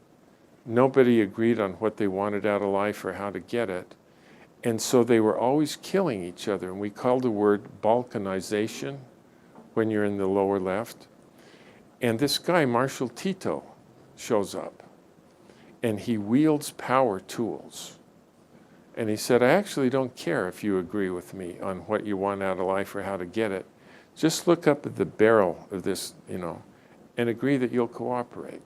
Nobody agreed on what they wanted out of life or how to get it. And so they were always killing each other. And we call the word balkanization when you're in the lower left. And this guy, Marshal Tito, shows up. And he wields power tools. And he said, I actually don't care if you agree with me on what you want out of life or how to get it. Just look up at the barrel of this, and agree that you'll cooperate.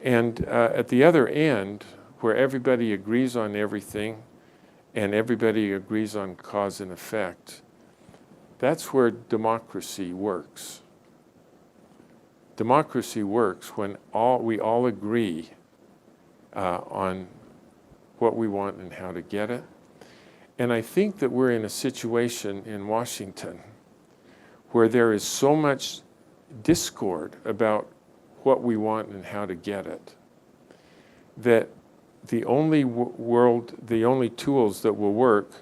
And at the other end, where everybody agrees on everything and everybody agrees on cause and effect, that's where democracy works. Democracy works when we all agree on what we want and how to get it. And I think that we're in a situation in Washington where there is so much discord about what we want and how to get it, that the only tools that will work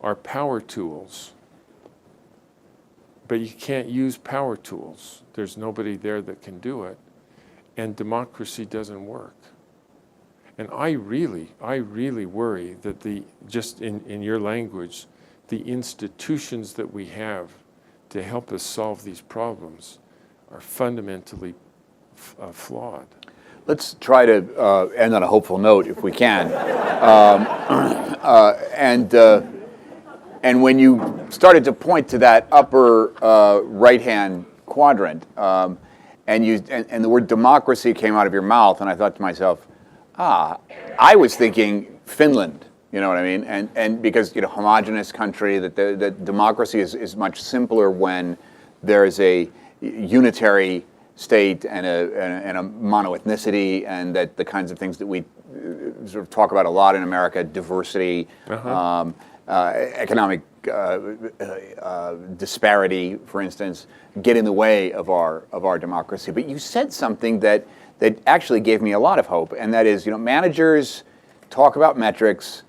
are power tools. But you can't use power tools. There's nobody there that can do it. And democracy doesn't work. And I really worry that just in your language, the institutions that we have to help us solve these problems are fundamentally flawed. Let's try to end on a And when you started to point to that upper right-hand quadrant, and the word democracy came out of your mouth, and I thought to myself, I was thinking Finland. You know what I mean? And because homogenous country, that democracy is much simpler when there is a unitary state and a monoethnicity, and that the kinds of things that we sort of talk about a lot in America, diversity, economic disparity, for instance, get in the way of our democracy. But you said something that actually gave me a lot of hope, and that is, managers talk about metrics,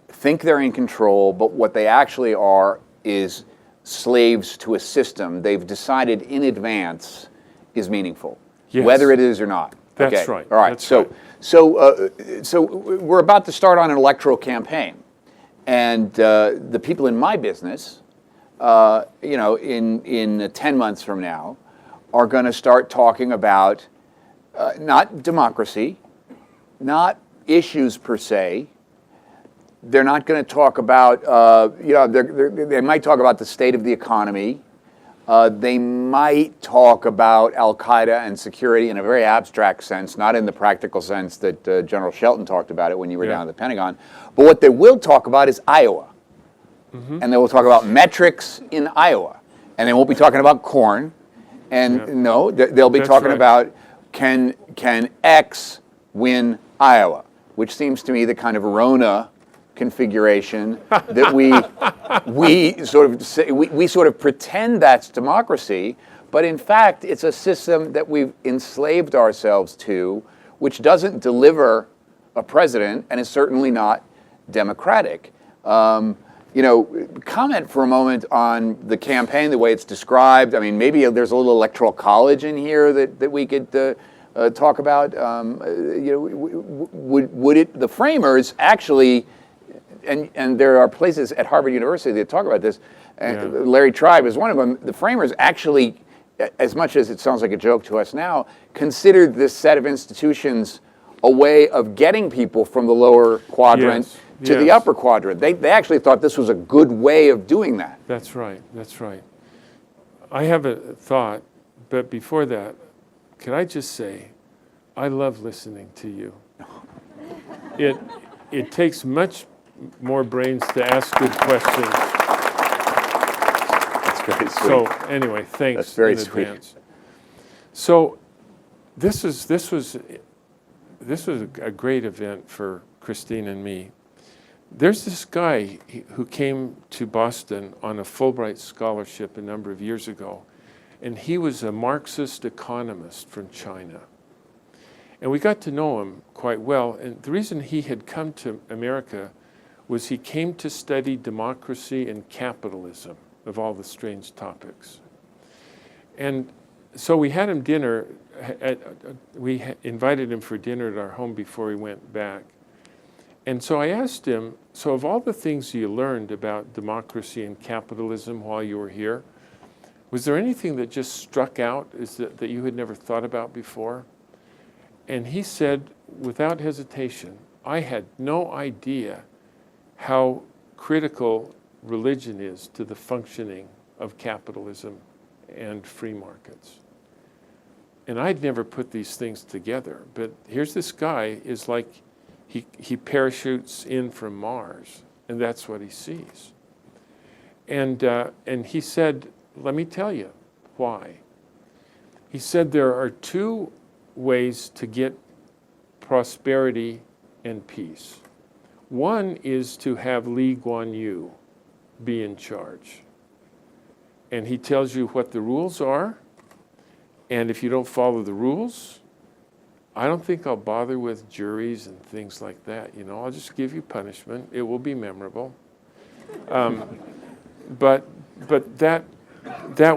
think they're in control, but what they actually are is slaves to a system they've decided in advance is meaningful, whether it is or not. That's right. All right. So we're about to start on an electoral campaign, and the people in my business, in 10 months from now, are going to start talking about not democracy, not issues per se. They're not going to talk about, they might talk about the state of the economy. They might talk about Al-Qaeda and security in a very abstract sense, not in the practical sense that General Shelton talked about it when you were down at the Pentagon. But what they will talk about is Iowa. And they will talk about metrics in Iowa. And they won't be talking about corn. And they'll be talking about can X win Iowa, which seems to me the kind of Rona configuration that we sort of pretend that's democracy, but in fact it's a system that we've enslaved ourselves to, which doesn't deliver a president and is certainly not democratic. Comment for a moment on the campaign, the way it's described. I mean, maybe there's a little electoral college in here that we could talk about. Would the framers actually? And there are places at Harvard University that talk about this. Larry Tribe is one of them. The framers actually, as much as it sounds like a joke to us now, considered this set of institutions a way of getting people from the lower quadrant to the upper quadrant. They actually thought this was a good way of doing that. That's right. That's right. I have a thought, but before that, can I just say, I love listening to you. It takes much more brains to ask good questions. That's very sweet. So anyway, thanks. That's very in sweet. Advance. So this was a great event for Christine and me. There's this guy who came to Boston on a Fulbright scholarship a number of years ago, and he was a Marxist economist from China. And we got to know him quite well. And the reason he had come to America was he came to study democracy and capitalism, of all the strange topics. And so we had him dinner. We invited him for dinner at our home before he went back. And so I asked him, so of all the things you learned about democracy and capitalism while you were here, was there anything that just struck out that you had never thought about before? And he said, without hesitation, I had no idea how critical religion is to the functioning of capitalism and free markets. And I'd never put these things together, but here's this guy is like, he parachutes in from Mars, and that's what he sees. And he said, let me tell you why. He said there are two ways to get prosperity and peace. One is to have Lee Kuan Yew be in charge. And he tells you what the rules are, and if you don't follow the rules, I don't think I'll bother with juries and things like that. I'll just give you punishment. It will be memorable. But that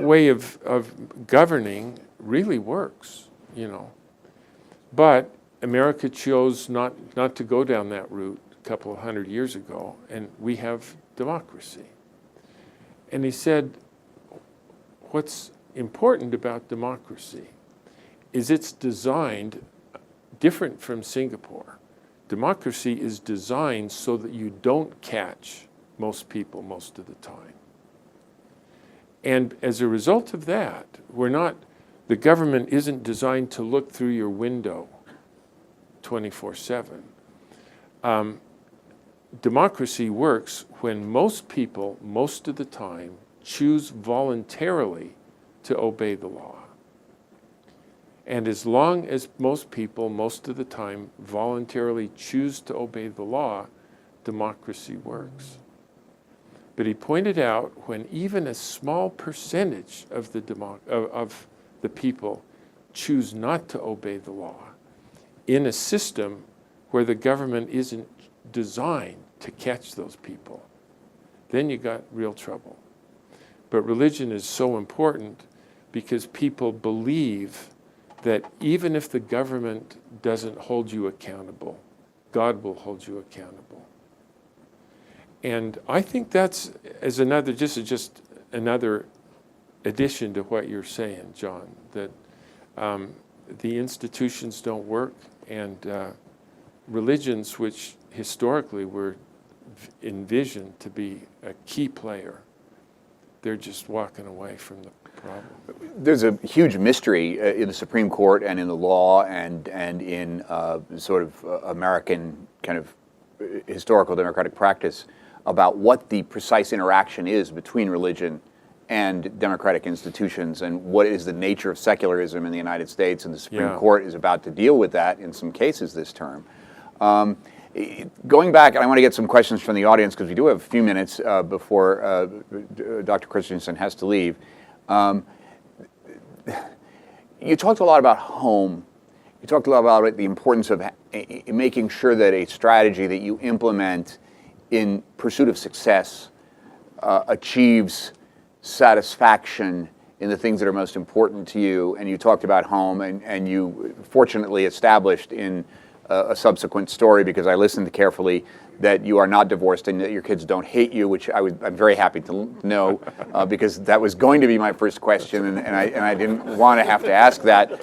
way of governing really works, But America chose not to go down that route a couple of 100 years ago, and we have democracy. And he said, what's important about democracy is it's designed different from Singapore. Democracy is designed so that you don't catch most people most of the time. And as a result of that, the government isn't designed to look through your window 24/7. Democracy works when most people, most of the time, choose voluntarily to obey the law. And as long as most people, most of the time, voluntarily choose to obey the law, democracy works. But he pointed out when even a small percentage of the people choose not to obey the law in a system where the government isn't designed to catch those people, then you got real trouble. But religion is so important because people believe that even if the government doesn't hold you accountable, God will hold you accountable. And I think that's just another addition to what you're saying, John, that the institutions don't work, and religions, which historically were envisioned to be a key player, they're just walking away from the problem. There's a huge mystery in the Supreme Court and in the law and in sort of American kind of historical democratic practice about what the precise interaction is between religion and democratic institutions, and what is the nature of secularism in the United States. And the Supreme Court is about to deal with that in some cases this term. Going back, and I want to get some questions from the audience because we do have a few minutes before Dr. Christensen has to leave. You talked a lot about home. You talked a lot about the importance of making sure that a strategy that you implement in pursuit of success achieves satisfaction in the things that are most important to you. And you talked about home, and you fortunately established in a subsequent story, because I listened carefully, that you are not divorced and that your kids don't hate you, which I'm very happy to know, because that was going to be my first question, and I didn't want to have to ask that.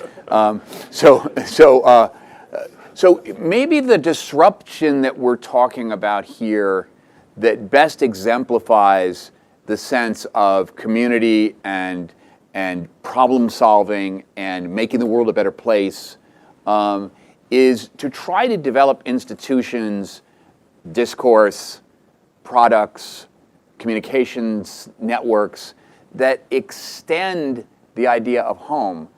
So maybe the disruption that we're talking about here that best exemplifies the sense of community and problem solving and making the world a better place is to try to develop institutions, discourse, products, communications networks that extend the idea of home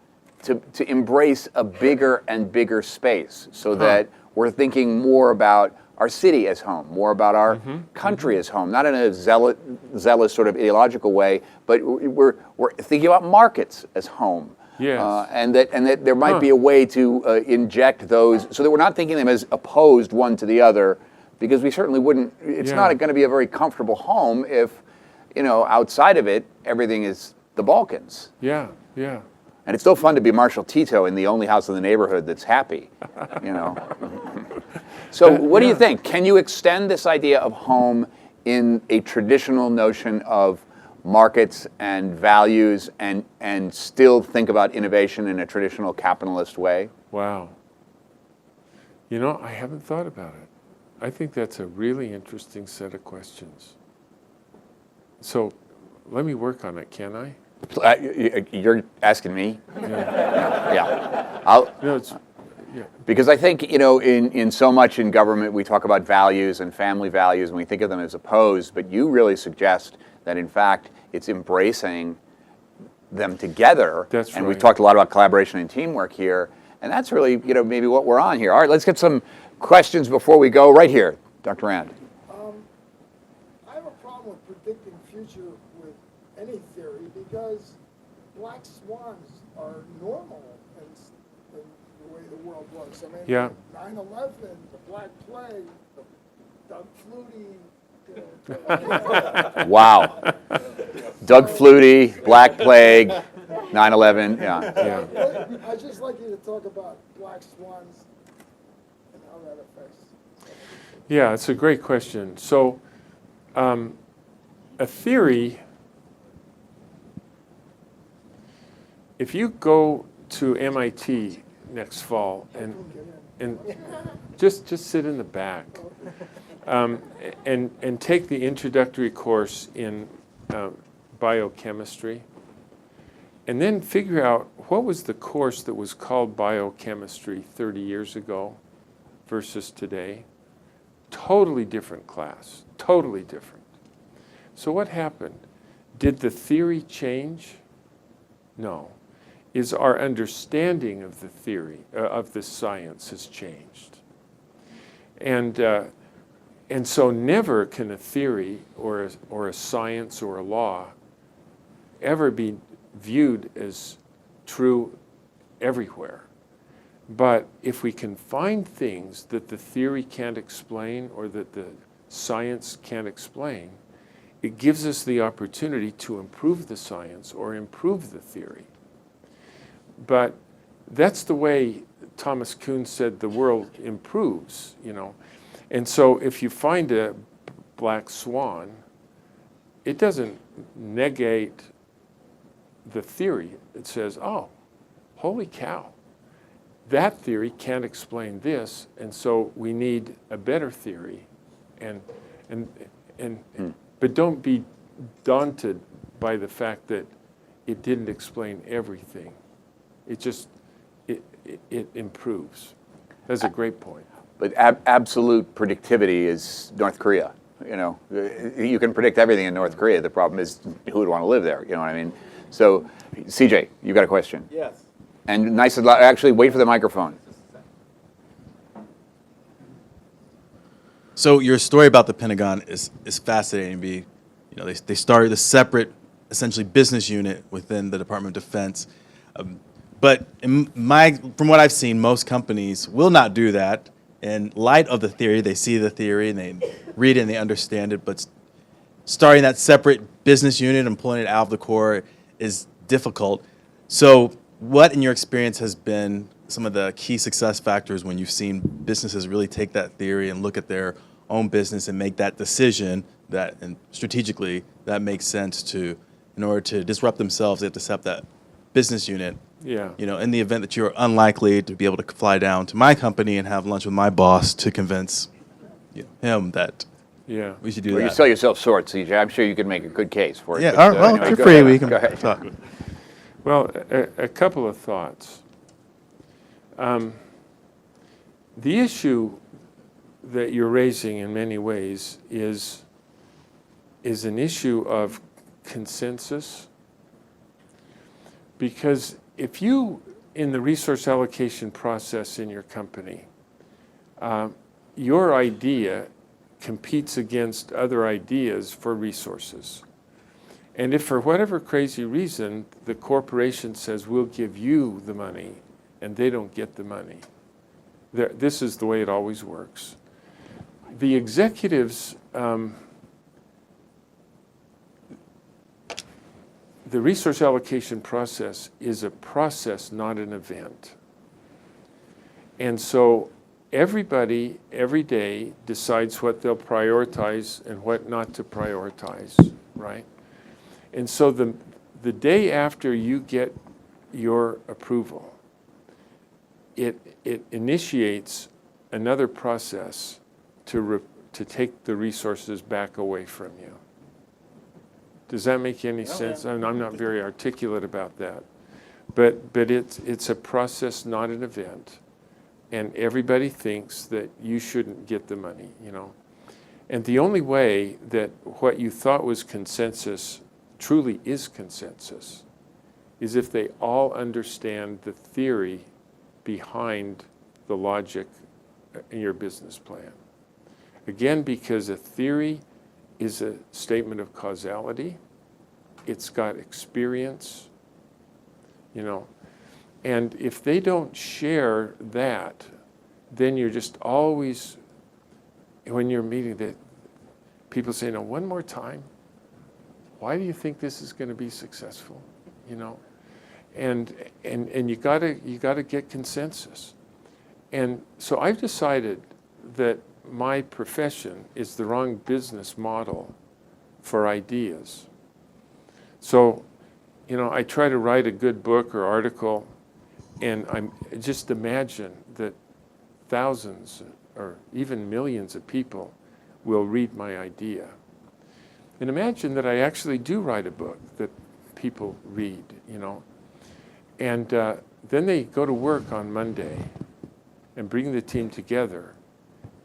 to embrace a bigger and bigger space, so that we're thinking more about our city as home, more about our country as home, not in a zealous sort of ideological way, but we're thinking about markets as home. Yes. And that there might be a way to inject those, so that we're not thinking them as opposed one to the other, because we certainly wouldn't. It's not going to be a very comfortable home if, outside of it, everything is the Balkans. Yeah, yeah. And it's still fun to be Marshall Tito in the only house in the neighborhood that's happy, So what do you think? Can you extend this idea of home in a traditional notion of markets and values and still think about innovation in a traditional capitalist way? Wow. I haven't thought about it. I think that's a really interesting set of questions. So let me work on it, can I? You're asking me? Yeah. Because I think, in so much in government, we talk about values and family values, and we think of them as opposed, but you really suggest that, in fact, it's embracing them together. That's right. And we've talked a lot about collaboration and teamwork here, and that's really, maybe what we're on here. All right, let's get some questions before we go. Right here, Dr. Rand. I have a problem with predicting future with any theory, because black swans are normal in the way the world was. I mean, 9/11, the Black Plague, Doug Flutie. Wow. Doug Flutie, Black Plague, 9/11, yeah. I'd just like you to talk about black swans and how that affects. Yeah, it's a great question. So, a theory, if you go to MIT next fall and just sit in the back, and take the introductory course in biochemistry, and then figure out what was the course that was called biochemistry 30 years ago versus today. Totally different class, totally different. So what happened? Did the theory change? No. Is our understanding of the theory, of the science has changed. And so never can a theory or a science or a law ever be viewed as true everywhere. But if we can find things that the theory can't explain or that the science can't explain, it gives us the opportunity to improve the science or improve the theory. But that's the way Thomas Kuhn said the world improves, you know. And so if you find a black swan, it doesn't negate the theory. It says, oh, holy cow, that theory can't explain this, and so we need a better theory. But don't be daunted by the fact that it didn't explain everything. It just, it improves. That's a great point. But absolute predictivity is North Korea. You know, you can predict everything in North Korea. The problem is who would want to live there. You know what I mean? So, CJ, you got a question? Yes. And nice and loud. Actually, wait for the microphone. So your story about the Pentagon is fascinating to me. You know, they started a separate, essentially, business unit within the Department of Defense. But from what I've seen, most companies will not do that. In light of the theory, they see the theory and they read it and they understand it. But starting that separate business unit and pulling it out of the core is difficult. So what, in your experience, has been some of the key success factors when you've seen businesses really take that theory and look at their own business and make that decision that, and strategically, that makes sense to, in order to disrupt themselves, they have to set up that business unit. Yeah. You know, in the event that you're unlikely to be able to fly down to my company and have lunch with my boss to convince him that we should do Well, that. you sell yourself short, CJ. I'm sure you can make a good case for it. Yeah, but, all right, well, anyway, you're go free. ahead. We can Go ahead. talk. Well, a couple of thoughts. The issue that you're raising in many ways is an issue of consensus. Because if you, in the resource allocation process in your company, your idea competes against other ideas for resources. And if for whatever crazy reason the corporation says, we'll give you the money, and they don't get the money, this is the way it always works. The executives, the resource allocation process is a process, not an event. And so everybody, every day, decides what they'll prioritize and what not to prioritize, right? And so the day after you get your approval, it initiates another process to take the resources back away from you. Does that make any sense? I'm not very articulate about that. But it's a process, not an event. And everybody thinks that you shouldn't get the money, you know. And the only way that what you thought was consensus truly is consensus is if they all understand the theory behind the logic in your business plan. Again, because a theory is a statement of causality. It's got experience, you know. And if they don't share that, then you're just always, when you're meeting, that people say, no, one more time, why do you think this is going to be successful, you know? And you gotta get consensus. And so I've decided that my profession is the wrong business model for ideas. So, you know, I try to write a good book or article, and just imagine that thousands or even millions of people will read my idea. And imagine that I actually do write a book that people read, you know. And then they go to work on Monday and bring the team together,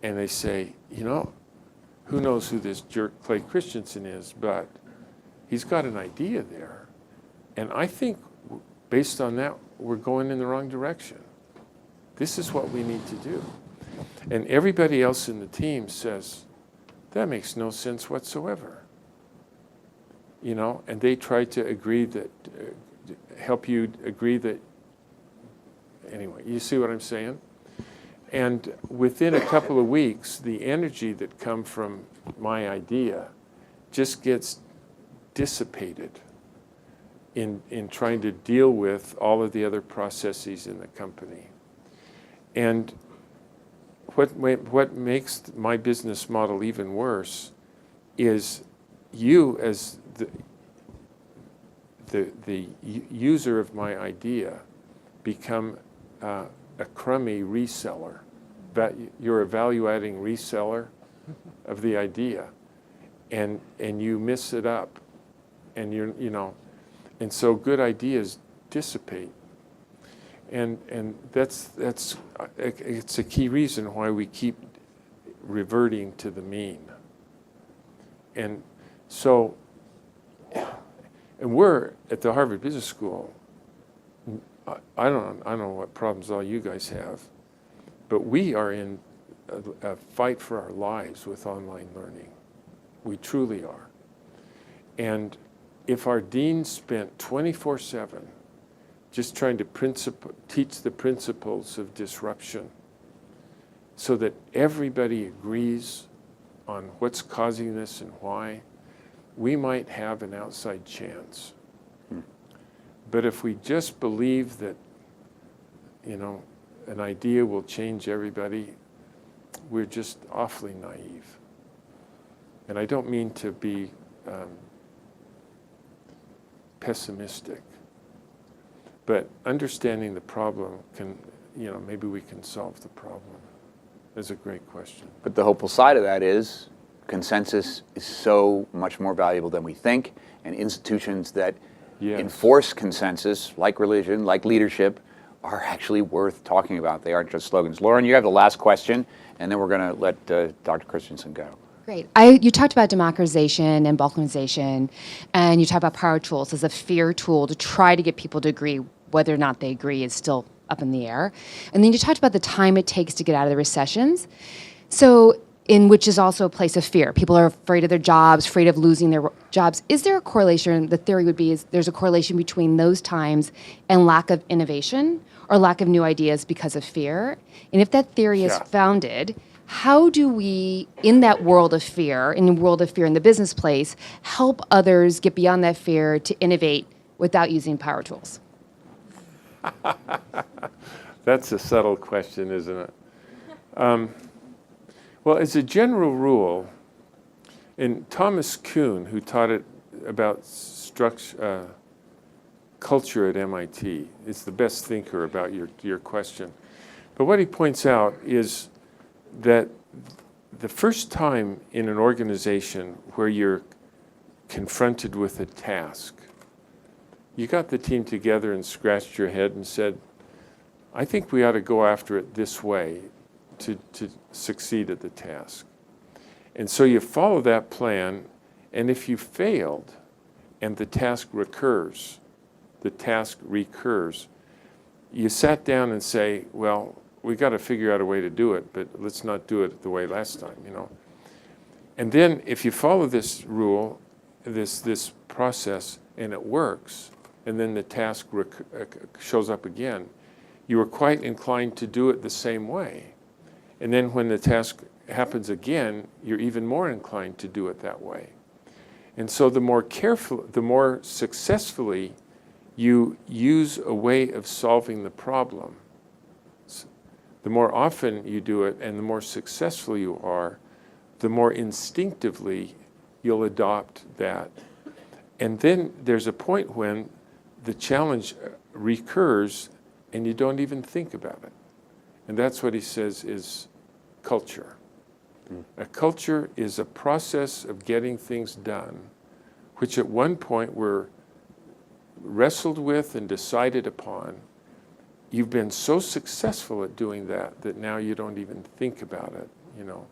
and they say, you know, who knows who this jerk Clay Christensen is, but he's got an idea there. And I think based on that, we're going in the wrong direction. This is what we need to do. And everybody else in the team says, that makes no sense whatsoever. You know, and they try to agree that, help you agree that, anyway, you see what I'm saying? And within a couple of weeks, the energy that comes from my idea just gets dissipated in trying to deal with all of the other processes in the company. And what makes my business model even worse is you as the user of my idea become a crummy reseller. You're a value-adding reseller of the idea, and you miss it up, and you know, and so good ideas dissipate, and that's it's a key reason why we keep reverting to the mean. And so, and we're at the Harvard Business School. I don't know what problems all you guys have, but we are in a fight for our lives with online learning. We truly are. And if our dean spent 24/7 just trying to teach the principles of disruption so that everybody agrees on what's causing this and why, we might have an outside chance. But if we just believe that, you know, an idea will change everybody, we're just awfully naive. And I don't mean to be pessimistic, but understanding the problem can, you know, maybe we can solve the problem. That's a great question. But the hopeful side of that is consensus is so much more valuable than we think, and institutions that enforce consensus, like religion, like leadership, are actually worth talking about. They aren't just slogans. Lauren, you have the last question, and then we're going to let Dr. Christensen go. Great. You talked about democratization and balkanization, and you talked about power tools as a fear tool to try to get people to agree. Whether or not they agree is still up in the air. And then you talked about the time it takes to get out of the recessions. So, in which is also a place of fear. People are afraid of their jobs, afraid of losing their jobs. Is there a correlation? The theory would be is there's a correlation between those times and lack of innovation or lack of new ideas because of fear. And if that theory is founded, how do we, in that world of fear, in the world of fear in the business place, help others get beyond that fear to innovate without using power tools? That's a subtle question, isn't it? Well, as a general rule, and Thomas Kuhn, who taught it about culture at MIT, is the best thinker about your question. But what he points out is that the first time in an organization where you're confronted with a task, you got the team together and scratched your head and said, I think we ought to go after it this way to succeed at the task. And so you follow that plan, and if you failed and the task recurs, you sat down and say, well, we got to figure out a way to do it, but let's not do it the way last time, you know. And then if you follow this rule, this process, and it works, and then the task shows up again, you are quite inclined to do it the same way. And then when the task happens again, you're even more inclined to do it that way. And so the more successfully you use a way of solving the problem, the more often you do it and the more successful you are, the more instinctively you'll adopt that. And then there's a point when the challenge recurs and you don't even think about it. And that's what he says is culture. A culture is a process of getting things done, which at one point were wrestled with and decided upon. You've been so successful at doing that that now you don't even think about it, you know.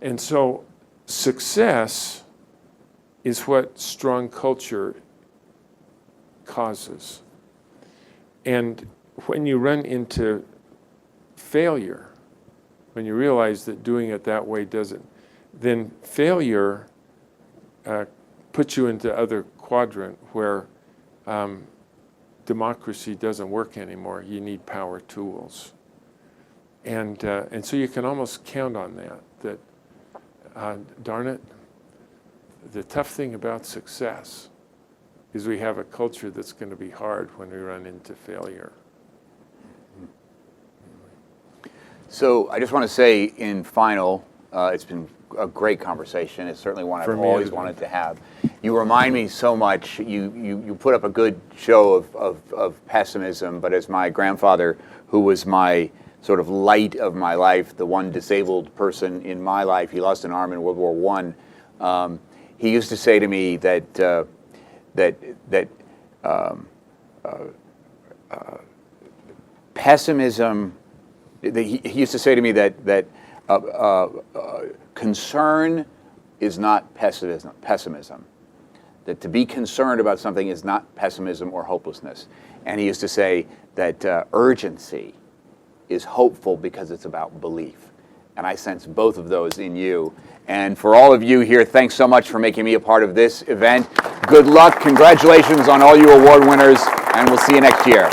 And so success is what strong culture causes. And when you run into failure, when you realize that doing it that way doesn't, then failure puts you into other quadrant where democracy doesn't work anymore. You need power tools. And so you can almost count on that darn it, the tough thing about success is we have a culture that's going to be hard when we run into failure. So I just want to say in final, it's been a great conversation. It's certainly one I've always wanted to have. You remind me so much. You put up a good show of pessimism, but as my grandfather, who was my sort of light of my life, the one disabled person in my life, he lost an arm in World War I. He used to say to me that pessimism. He used to say to me that concern is not pessimism. That to be concerned about something is not pessimism or hopelessness. And he used to say that urgency is hopeful because it's about belief. And I sense both of those in you. And for all of you here, thanks so much for making me a part of this event. Good luck. Congratulations on all you award winners, and we'll see you next year.